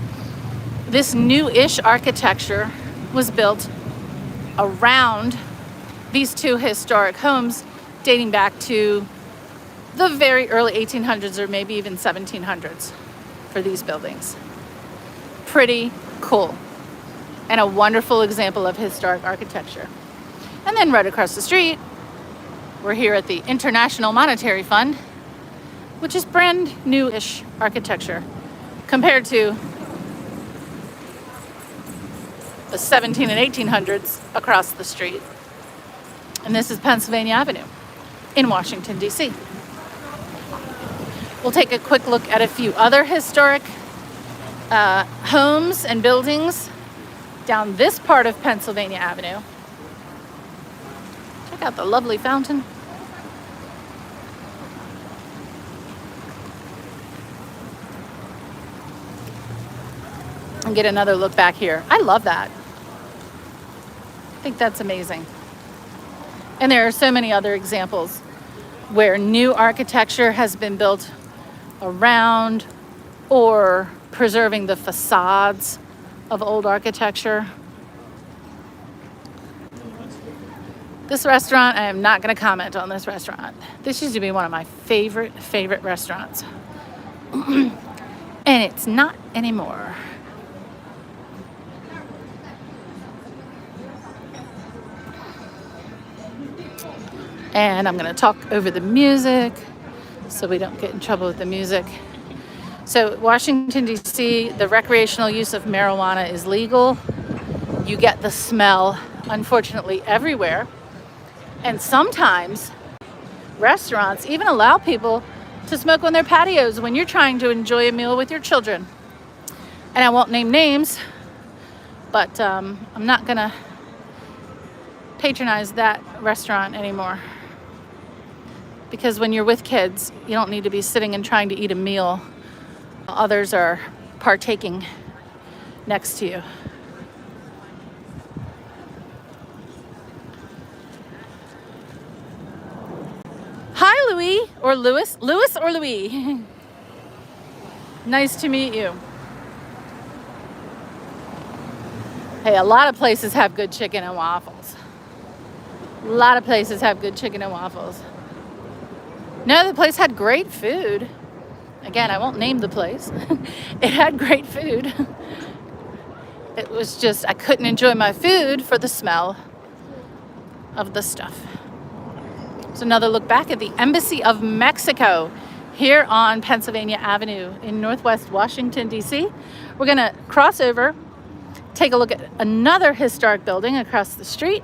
This new-ish architecture was built around these two historic homes dating back to the very early 1800s or maybe even 1700s for these buildings. Pretty cool. And a wonderful example of historic architecture. And then right across the street, we're here at the International Monetary Fund, which is brand new-ish architecture compared to the 17 and 1800s across the street. And this is Pennsylvania Avenue in Washington, D.C. We'll take a quick look at a few other historic homes and buildings down this part of Pennsylvania Avenue. Check out the lovely fountain. And get another look back here. I love that. I think that's amazing. And there are so many other examples where new architecture has been built around or preserving the facades of old architecture. This restaurant, I am not going to comment on this restaurant. This used to be one of my favorite restaurants. And it's not anymore. And I'm going to talk over the music so we don't get in trouble with the music. So Washington, D.C., the recreational use of marijuana is legal. You get the smell, unfortunately, everywhere. And sometimes restaurants even allow people to smoke on their patios when you're trying to enjoy a meal with your children. And I won't name names, but I'm not going to patronize that restaurant anymore. Because when you're with kids, you don't need to be sitting and trying to eat a meal while others are partaking next to you. Hi, Louis, or Louis. Louis or Louis? Nice to meet you. Hey, a lot of places have good chicken and waffles. A lot of places have good chicken and waffles. No, the place had great food. Again, I won't name the place. It had great food. It was just, I couldn't enjoy my food for the smell of the stuff. So another look back at the Embassy of Mexico here on Pennsylvania Avenue in Northwest Washington, D.C. We're going to cross over, take a look at another historic building across the street.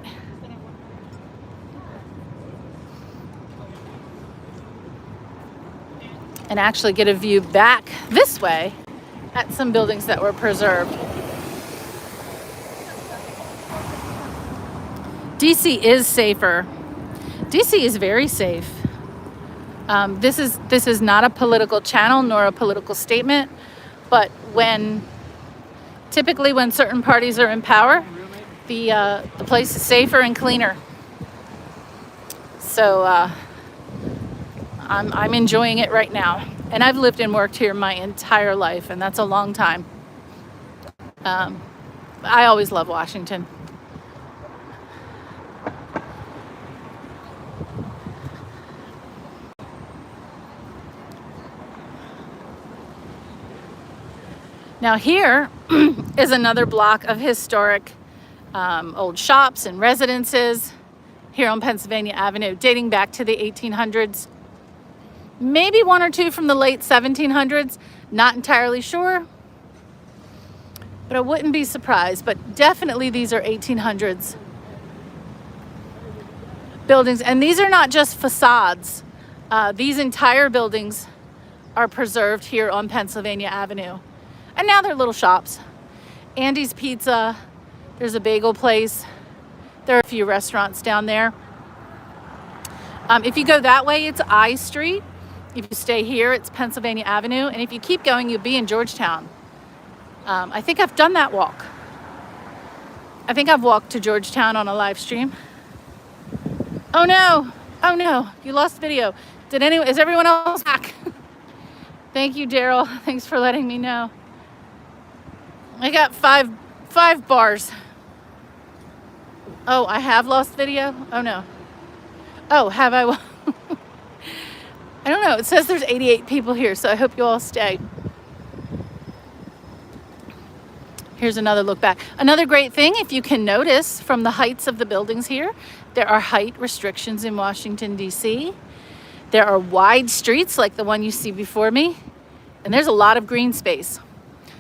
And actually get a view back this way at some buildings that were preserved. DC is safer. DC is very safe. This is not a political channel nor a political statement, but typically when certain parties are in power, the place is safer and cleaner. So I'm enjoying it right now. And I've lived and worked here my entire life, and that's a long time. I always love Washington. Now here is another block of historic old shops and residences here on Pennsylvania Avenue, dating back to the 1800s. Maybe one or two from the late 1700s, not entirely sure, but I wouldn't be surprised. But definitely these are 1800s buildings, and these are not just facades. These entire buildings are preserved here on Pennsylvania Avenue. And now they're little shops. Andy's Pizza, there's a bagel place. There are a few restaurants down there. If you go that way, it's I Street. If you stay here, it's Pennsylvania Avenue. And if you keep going, you'll be in Georgetown. I think I've done that walk. I think I've walked to Georgetown on a live stream. Oh no, Oh no, you lost video. Is everyone else back? Thank you, Daryl. Thanks for letting me know. I got five bars. Oh, I have lost video? Oh no. Oh, have I? I don't know. It says there's 88 people here, so I hope you all stay. Here's another look back. Another great thing, if you can notice from the heights of the buildings here, there are height restrictions in Washington, D.C. There are wide streets like the one you see before me, and there's a lot of green space.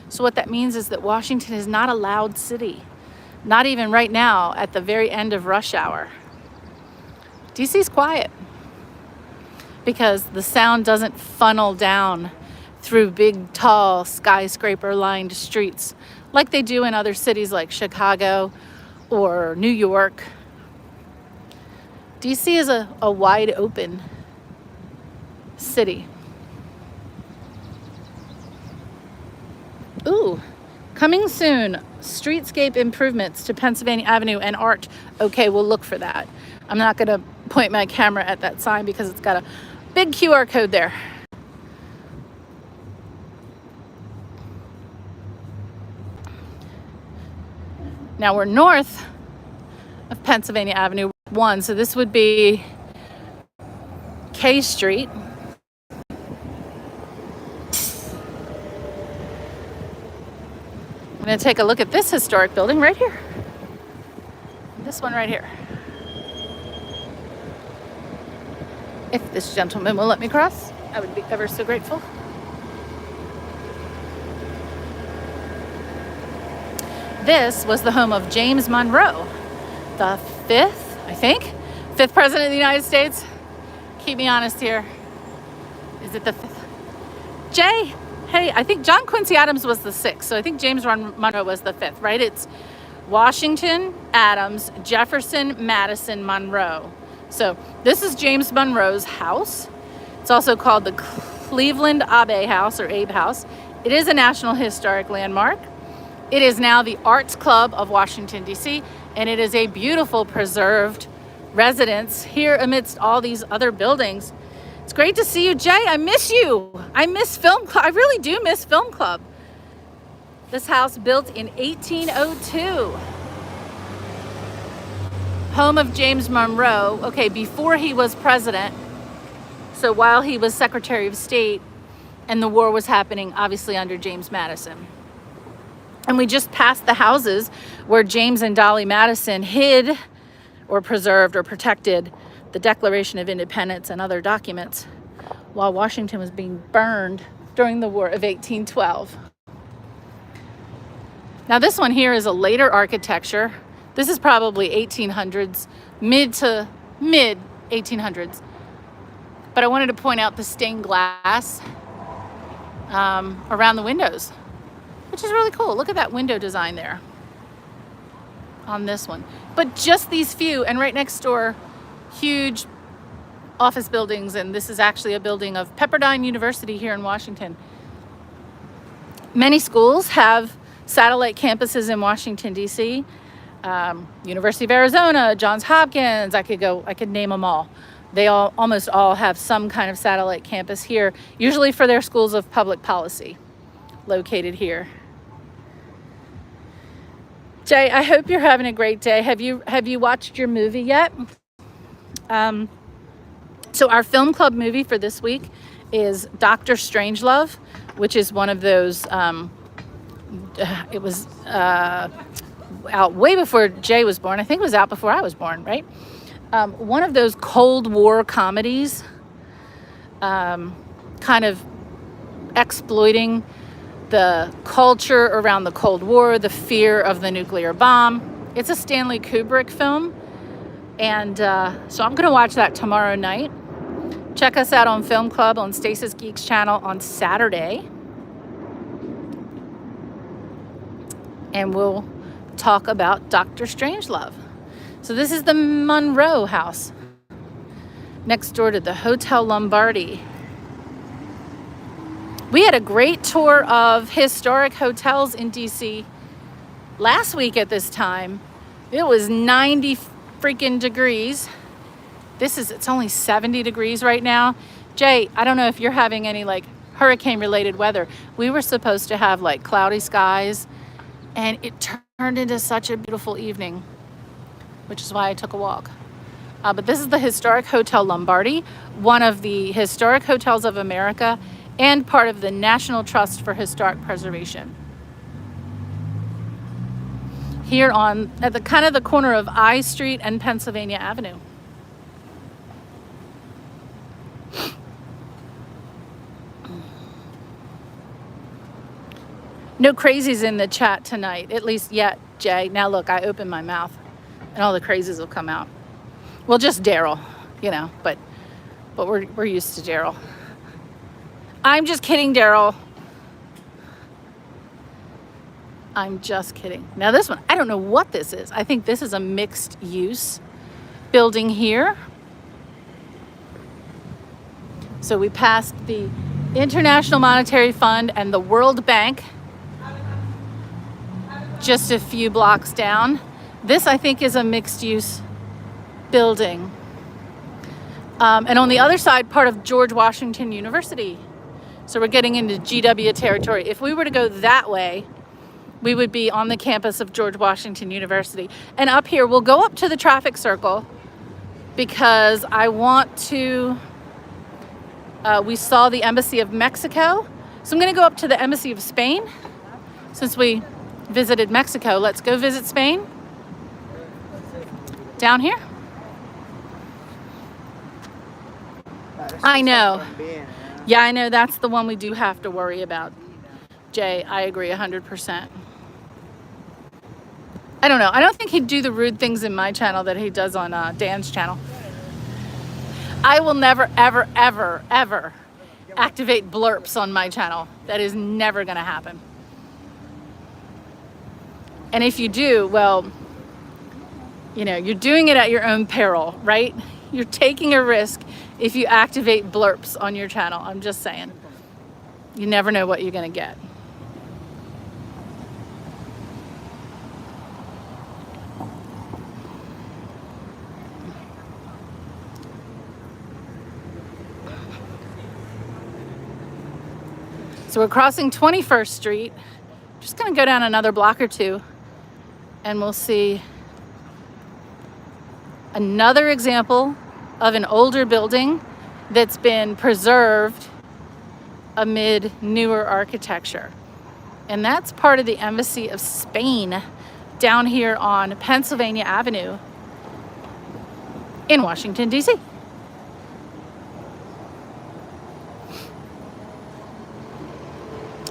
So what that means is that Washington is not a loud city, not even right now at the very end of rush hour. D.C.'s quiet because the sound doesn't funnel down through big, tall, skyscraper-lined streets like they do in other cities like Chicago or New York. DC is a wide open city. Ooh, coming soon, streetscape improvements to Pennsylvania Avenue and Arch. Okay, we'll look for that. I'm not gonna point my camera at that sign because it's got a big QR code there. Now we're north of Pennsylvania Avenue 1, so this would be K Street. I'm going to take a look at this historic building right here. This one right here. If this gentleman will let me cross, I would be ever so grateful. This was the home of James Monroe, the fifth president of the United States. Keep me honest here. Is it the fifth? Jay, hey, I think John Quincy Adams was the sixth, so I think James Monroe was the fifth, right? It's Washington, Adams, Jefferson, Madison, Monroe. So this is James Monroe's house. It's also called the Cleveland Abe House or Abe House. It is a National Historic Landmark. It is now the Arts Club of Washington, D.C., and it is a beautiful preserved residence here amidst all these other buildings. It's great to see you, Jay. I miss you. I miss Film Club. I really do miss Film Club. This house built in 1802. Home of James Monroe, okay, before he was president. So while he was Secretary of State and the war was happening, obviously under James Madison. And we just passed the houses where James and Dolly Madison hid or preserved or protected the Declaration of Independence and other documents while Washington was being burned during the War of 1812. Now this one here is a later architecture. This is probably 1800s, mid 1800s. But I wanted to point out the stained glass around the windows, which is really cool. Look at that window design there on this one. But just these few, and right next door, huge office buildings, and this is actually a building of Pepperdine University here in Washington. Many schools have satellite campuses in Washington, D.C. University of Arizona, Johns Hopkins, I could name them all. They almost all have some kind of satellite campus here, usually for their schools of public policy located here. Jay, I hope you're having a great day. Have you watched your movie yet? So our film club movie for this week is Dr. Strangelove, which is one of those, it was out way before Jay was born. I think it was out before I was born, right? One of those Cold War comedies, kind of exploiting the culture around the Cold War, the fear of the nuclear bomb. It's a Stanley Kubrick film. And so I'm going to watch that tomorrow night. Check us out on Film Club on Stasis Geeks channel on Saturday. And we'll talk about Dr. Strangelove. So this is the Monroe house next door to the Hotel Lombardi. We had a great tour of historic hotels in DC last week at this time. It was 90 freaking degrees It's only 70 degrees right now. Jay, I don't know if you're having any like hurricane related weather. We were supposed to have like cloudy skies, and it turned into such a beautiful evening, which is why I took a walk. But this is the historic Hotel Lombardi, one of the historic hotels of America and part of the National Trust for Historic Preservation. Here at the kind of the corner of I Street and Pennsylvania Avenue. No crazies in the chat tonight, at least yet, Jay. Now look, I opened my mouth and all the crazies will come out. Well, just Daryl, you know, but we're used to Daryl. I'm just kidding, Daryl. I'm just kidding. Now this one, I don't know what this is. I think this is a mixed use building here. So we passed the International Monetary Fund and the World Bank just a few blocks down. This, I think, is a mixed use building. And on the other side, part of George Washington University. So we're getting into GW territory. If we were to go that way, we would be on the campus of George Washington University. And up here, we'll go up to the traffic circle because I want to, we saw the Embassy of Mexico. So I'm gonna go up to the Embassy of Spain. Since we visited Mexico, let's go visit Spain. Down here. I know. Yeah, I know. That's the one we do have to worry about. Jay, I agree 100%. I don't know. I don't think he'd do the rude things in my channel that he does on Dan's channel. I will never, ever, ever, ever activate blurps on my channel. That is never going to happen. And if you do, well, you know, you're doing it at your own peril, right? You're taking a risk if you activate blurps on your channel. I'm just saying. You never know what you're going to get. So we're crossing 21st Street. Just going to go down another block or two and we'll see another example of an older building that's been preserved amid newer architecture. And that's part of the Embassy of Spain down here on Pennsylvania Avenue in Washington, D.C.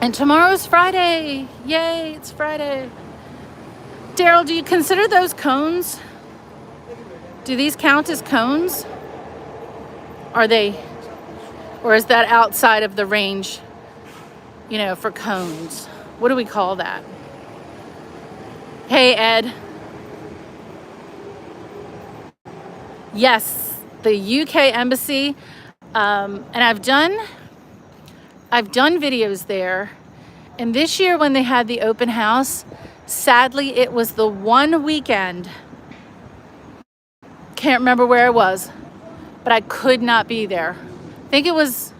And tomorrow's Friday. Yay, it's Friday. Daryl, do you consider those cones? Do these count as cones? Are they, or is that outside of the range, you know, for cones? What do we call that? Hey, Ed. Yes, the UK Embassy. And I've done videos there. And this year when they had the open house, sadly, it was the one weekend. Can't remember where it was, but I could not be there. I think it was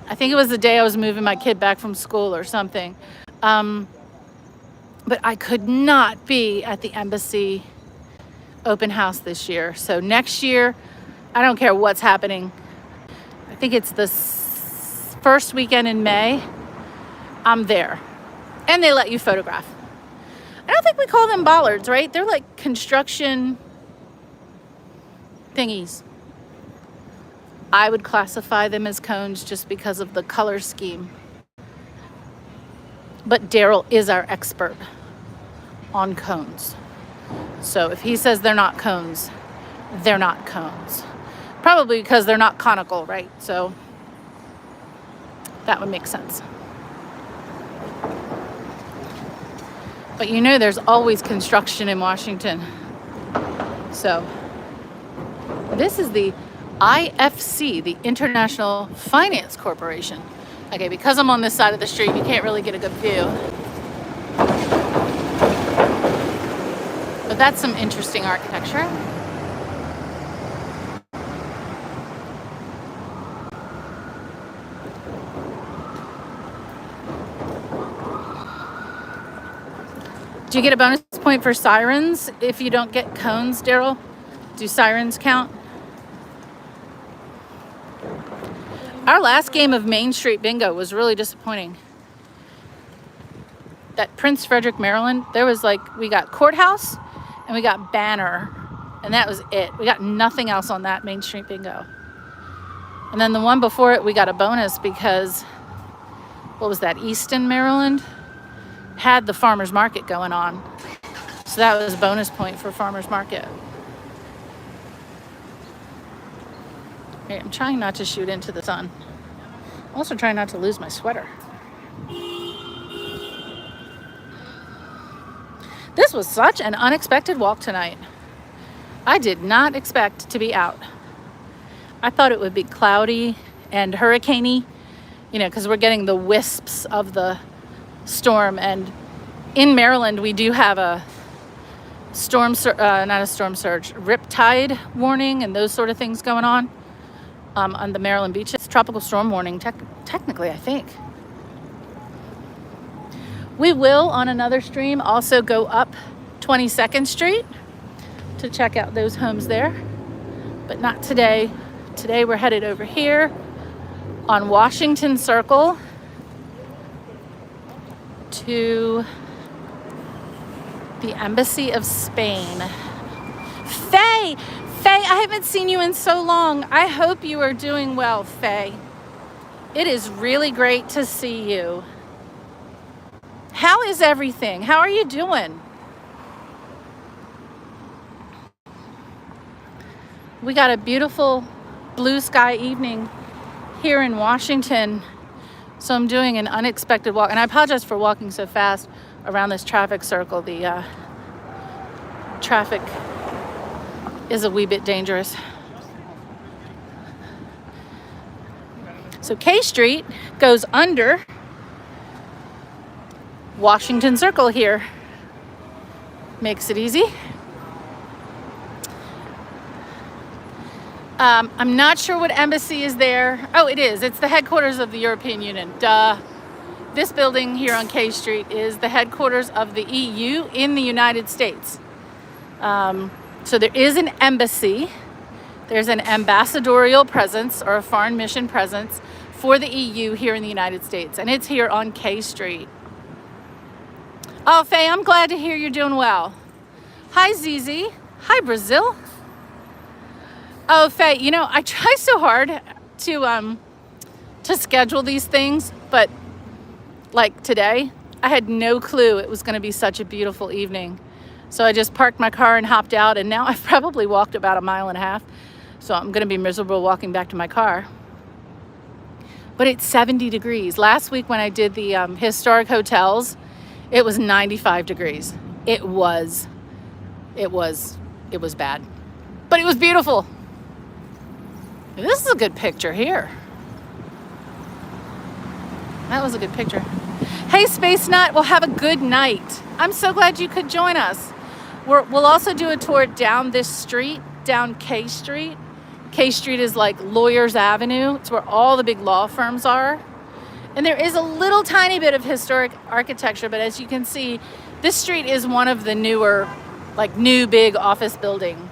the day I was moving my kid back from school or something. But I could not be at the embassy open house this year. So next year, I don't care what's happening. I think it's the first weekend in May. I'm there. And they let you photograph. I don't think we call them bollards, right? They're like construction thingies. I would classify them as cones just because of the color scheme. But Daryl is our expert on cones. So if he says they're not cones, they're not cones. Probably because they're not conical, right? So that would make sense. But you know there's always construction in Washington. So this is the IFC, the International Finance Corporation. Okay, because I'm on this side of the street, you can't really get a good view. But that's some interesting architecture. Do you get a bonus point for sirens if you don't get cones, Daryl? Do sirens count? Our last game of Main Street Bingo was really disappointing. That Prince Frederick, Maryland, there was like, we got Courthouse and we got Banner, and that was it. We got nothing else on that Main Street Bingo. And then the one before it, we got a bonus because, what was that, Easton, Maryland? Had the farmer's market going on. So that was a bonus point for farmer's market. Here, I'm trying not to shoot into the sun. I'm also trying not to lose my sweater. This was such an unexpected walk tonight. I did not expect to be out. I thought it would be cloudy and hurricaney, you know, because we're getting the wisps of the storm. And in Maryland, we do have a storm, not a storm surge, riptide warning and those sort of things going on the Maryland beaches. Tropical storm warning, technically, I think. We will, on another stream, also go up 22nd Street to check out those homes there, but not today. Today we're headed over here on Washington Circle to the Embassy of Spain. Faye, I haven't seen you in so long. I hope you are doing well, Faye. It is really great to see you. How is everything? How are you doing? We got a beautiful blue sky evening here in Washington. So I'm doing an unexpected walk. And I apologize for walking so fast around this traffic circle. The traffic is a wee bit dangerous. So K Street goes under Washington Circle here. Makes it easy. I'm not sure what embassy is there. Oh, it is. It's the headquarters of the European Union. Duh. This building here on K Street is the headquarters of the EU in the United States. So there is an embassy. There's an ambassadorial presence or a foreign mission presence for the EU here in the United States. And it's here on K Street. Oh, Faye, I'm glad to hear you're doing well. Hi, Zizi. Hi, Brazil. Oh, Faye, you know, I try so hard to schedule these things, but like today, I had no clue it was going to be such a beautiful evening. So I just parked my car and hopped out, and now I've probably walked about 1.5 miles. So I'm going to be miserable walking back to my car. But it's 70 degrees. Last week when I did the historic hotels, it was 95 degrees. It was bad, but it was beautiful. This is a good picture here. That was a good picture. Hey, Space Nut, well, have a good night. I'm so glad you could join us. We'll also do a tour down this street, down K Street. K Street is like Lawyers Avenue. It's where all the big law firms are. And there is a little tiny bit of historic architecture, but as you can see, this street is one of the newer, like new big office building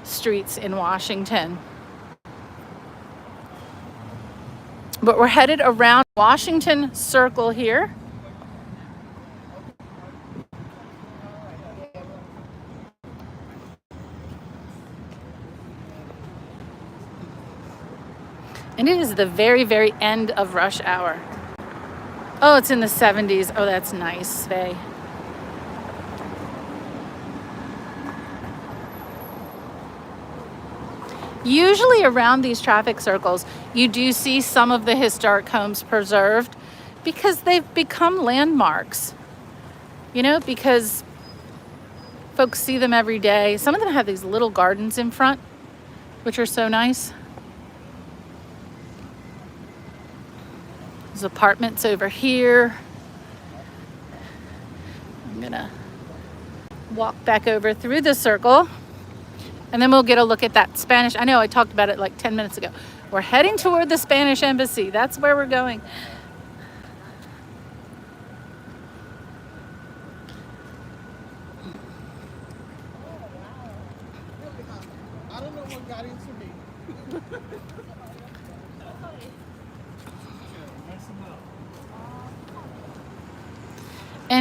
streets in Washington. But we're headed around Washington Circle here. And it is the very, very end of rush hour. Oh, it's in the 70s. Oh, that's nice, Faye. Usually around these traffic circles, you do see some of the historic homes preserved because they've become landmarks. You know, because folks see them every day. Some of them have these little gardens in front, which are so nice. There's apartments over here. I'm gonna walk back over through the circle. And then we'll get a look at that Spanish. I know I talked about it like 10 minutes ago. We're heading toward the Spanish embassy. That's where we're going.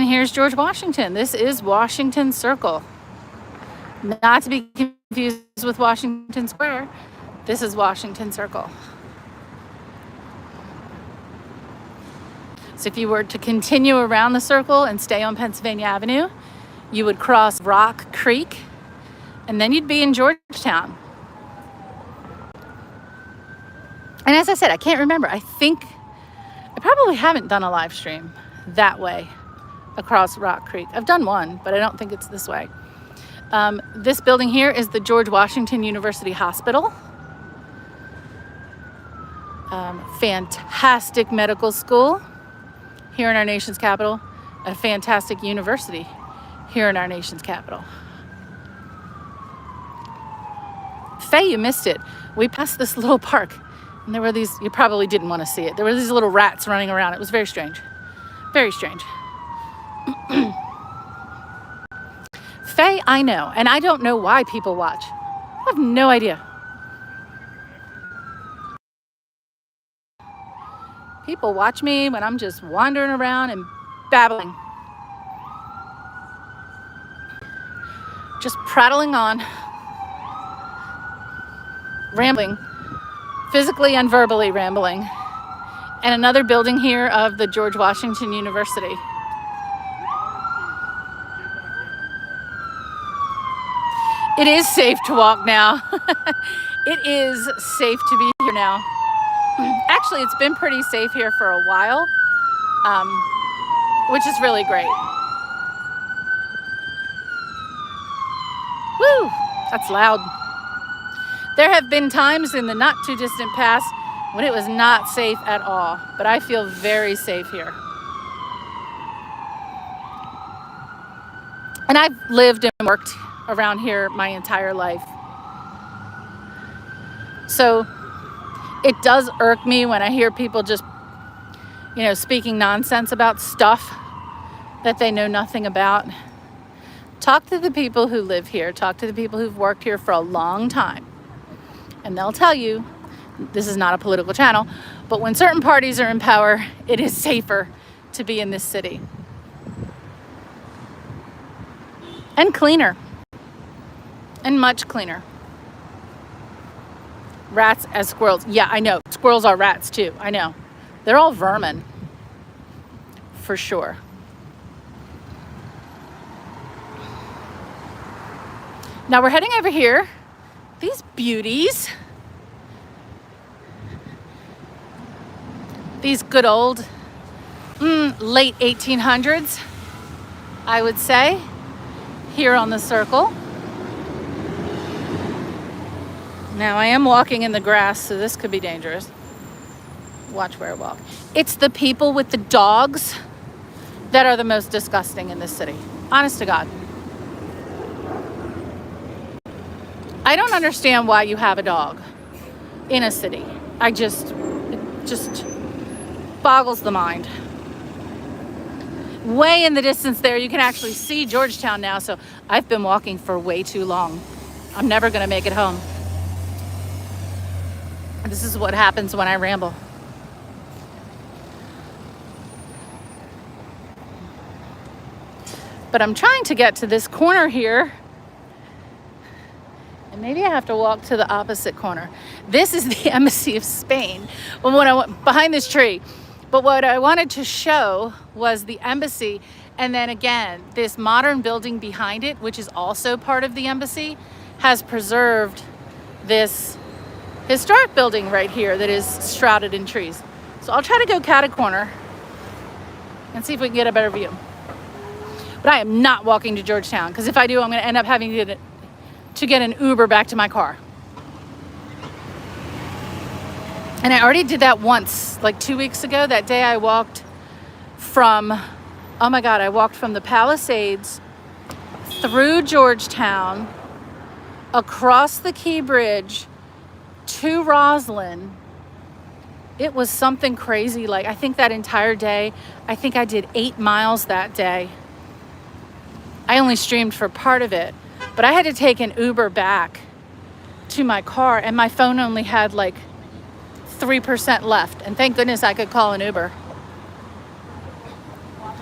And here's George Washington. This is Washington Circle. Not to be confused with Washington Square. This is Washington Circle. So if you were to continue around the circle and stay on Pennsylvania Avenue, you would cross Rock Creek, and then you'd be in Georgetown. And as I said, I can't remember. I think I probably haven't done a live stream that way across Rock Creek. I've done one, but I don't think it's this way. This building here is the George Washington University Hospital. Fantastic medical school here in our nation's capital. A fantastic university here in our nation's capital. Faye, you missed it. We passed this little park, and there were these, you probably didn't want to see it. There were these little rats running around. It was very strange. Very strange. Faye, I know, and I don't know why people watch. I have no idea. People watch me when I'm just wandering around and babbling. Just prattling on. Rambling. Physically and verbally rambling. And another building here of the George Washington University. It is safe to walk now. It is safe to be here now. Actually, it's been pretty safe here for a while, which is really great. Woo, that's loud. There have been times in the not too distant past when it was not safe at all, but I feel very safe here. And I've lived and worked around here my entire life. So it does irk me when I hear people just, speaking nonsense about stuff that they know nothing about. Talk to the people who live here. Talk to the people who've worked here for a long time. And they'll tell you, this is not a political channel, but when certain parties are in power, it is safer to be in this city. And cleaner. And much cleaner. Rats as squirrels. Yeah, I know. Squirrels are rats too. I know. They're all vermin. For sure. Now we're heading over here. These beauties. These good old late 1800s, I would say, here on the circle. Now I am walking in the grass, so this could be dangerous. Watch where I walk. It's the people with the dogs that are the most disgusting in this city. Honest to God. I don't understand why you have a dog in a city. It just boggles the mind. Way in the distance there, you can actually see Georgetown now, so I've been walking for way too long. I'm never gonna make it home. This is what happens when I ramble. But I'm trying to get to this corner here. And maybe I have to walk to the opposite corner. This is the Embassy of Spain. Well, when I went behind this tree. But what I wanted to show was the embassy. And then again, this modern building behind it, which is also part of the embassy, has preserved this historic building right here that is shrouded in trees. So I'll try to go cat a corner and see if we can get a better view. But I am not walking to Georgetown, because if I do, I'm going to end up having to get an Uber back to my car. And I already did that once, like 2 weeks ago. That day I walked from, oh my God, I walked from the Palisades through Georgetown, across the Key Bridge, to Roslyn. It was something crazy. Like, I think that entire day, I think I did 8 miles that day. I only streamed for part of it, but I had to take an Uber back to my car, and my phone only had like 3% left. And thank goodness I could call an Uber.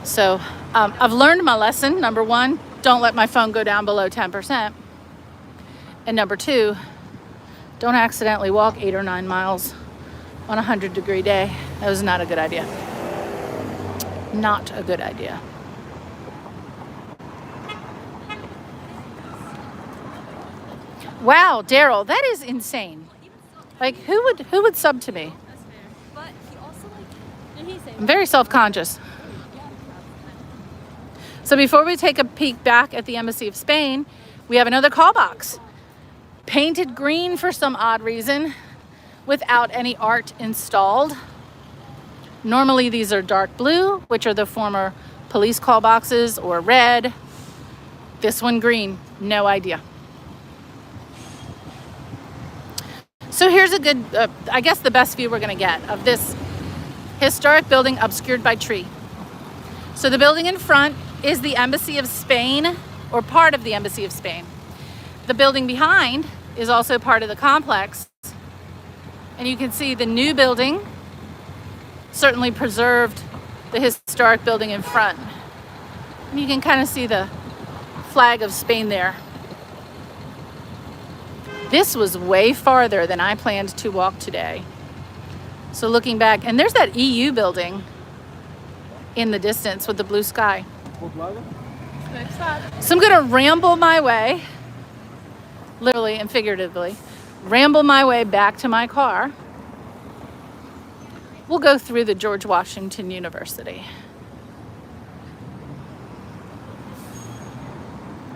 So I've learned my lesson. Number one, don't let my phone go down below 10%. And number two, don't accidentally walk 8 or 9 miles on a 100-degree day. That was not a good idea. Not a good idea. Wow, Daryl, that is insane. Like, who would sub to me? That's fair. But he also like, I'm very self-conscious. So before we take a peek back at the Embassy of Spain, we have another call box. Painted green for some odd reason, without any art installed. Normally these are dark blue, which are the former police call boxes, or red. This one green, no idea. So here's a good, I guess the best view we're gonna get of this historic building obscured by tree. So the building in front is the Embassy of Spain, or part of the Embassy of Spain. The building behind is also part of the complex. And you can see the new building certainly preserved the historic building in front. And you can kind of see the flag of Spain there. This was way farther than I planned to walk today. So looking back, and there's that EU building in the distance with the blue sky. So I'm gonna ramble my way, literally and figuratively, ramble my way back to my car. We'll go through the George Washington University.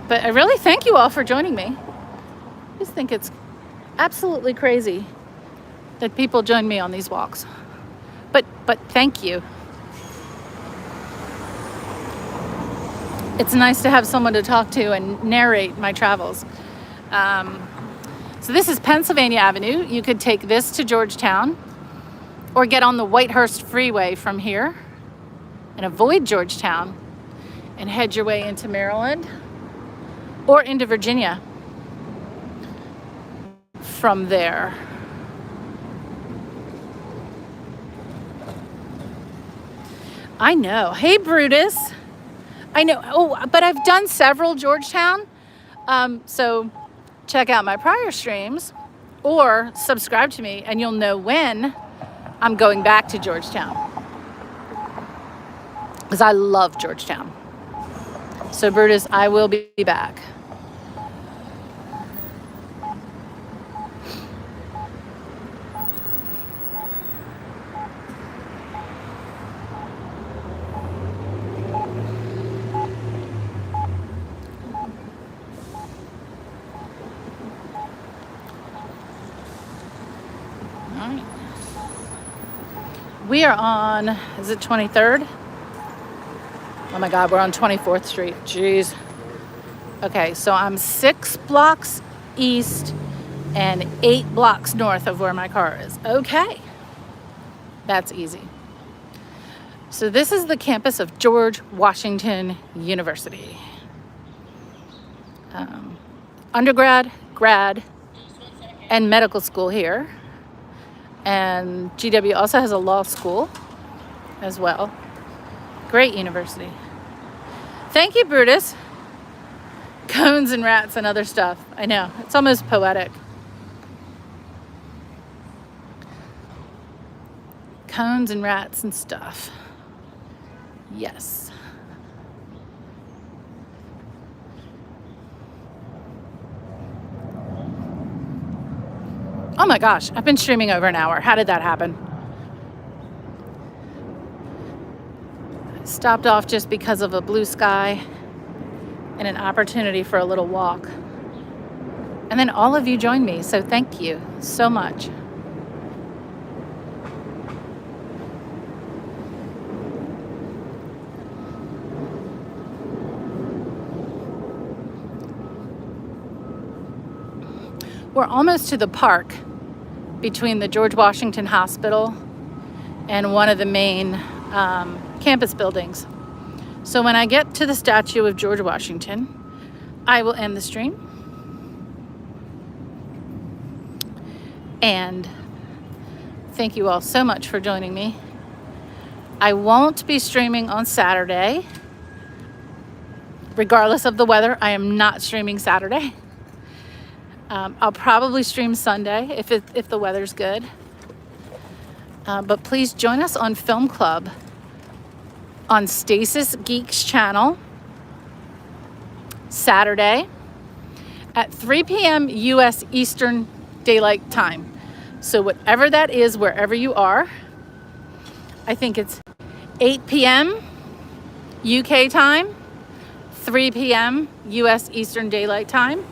But I really thank you all for joining me. I just think it's absolutely crazy that people join me on these walks. But thank you. It's nice to have someone to talk to and narrate my travels. So this is Pennsylvania Avenue. You could take this to Georgetown or get on the Whitehurst Freeway from here and avoid Georgetown and head your way into Maryland or into Virginia from there. I know. Hey, Brutus. I know. Oh, but I've done several Georgetown. So check out my prior streams or subscribe to me and you'll know when I'm going back to Georgetown. Because I love Georgetown. So Brutus, I will be back. We are on, is it 23rd? Oh my God, we're on 24th Street. Jeez. Okay, so I'm 6 blocks east and 8 blocks north of where my car is. Okay, that's easy. So this is the campus of George Washington University. Undergrad, grad, and medical school here. And GW also has a law school as well. Great university. Thank you, Brutus. Cones and rats and other stuff. I know, it's almost poetic. Cones and rats and stuff. Yes. Oh my gosh, I've been streaming over an hour. How did that happen? I stopped off just because of a blue sky and an opportunity for a little walk. And then all of you joined me, so thank you so much. We're almost to the park between the George Washington Hospital and one of the main campus buildings. So when I get to the statue of George Washington, I will end the stream. And thank you all so much for joining me. I won't be streaming on Saturday. Regardless of the weather, I am not streaming Saturday. I'll probably stream Sunday if the weather's good. But please join us on Film Club on Stasis Geeks channel Saturday at 3 p.m. U.S. Eastern Daylight Time. So whatever that is, wherever you are, I think it's 8 p.m. UK time, 3 p.m. U.S. Eastern Daylight Time.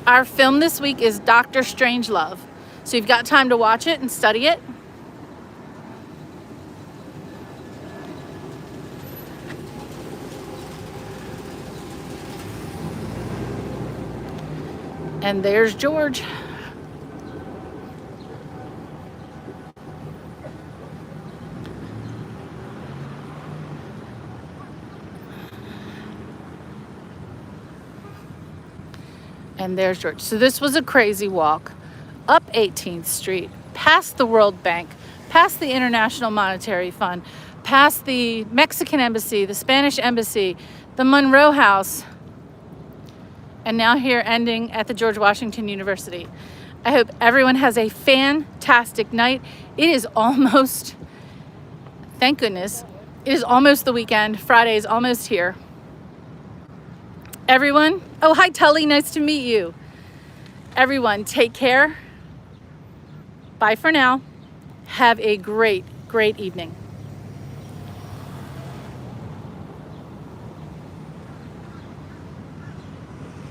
Our film this week is Dr. Strangelove. So you've got time to watch it and study it. And there's George. And there's George. So this was a crazy walk up 18th Street, past the World Bank, past the International Monetary Fund, past the Mexican Embassy, the Spanish Embassy, the Monroe House, and now here ending at the George Washington University. I hope everyone has a fantastic night. It is almost, thank goodness, it is almost the weekend. Friday is almost here. Everyone, oh, hi Tully, nice to meet you. Everyone, take care. Bye for now. Have a great, great evening.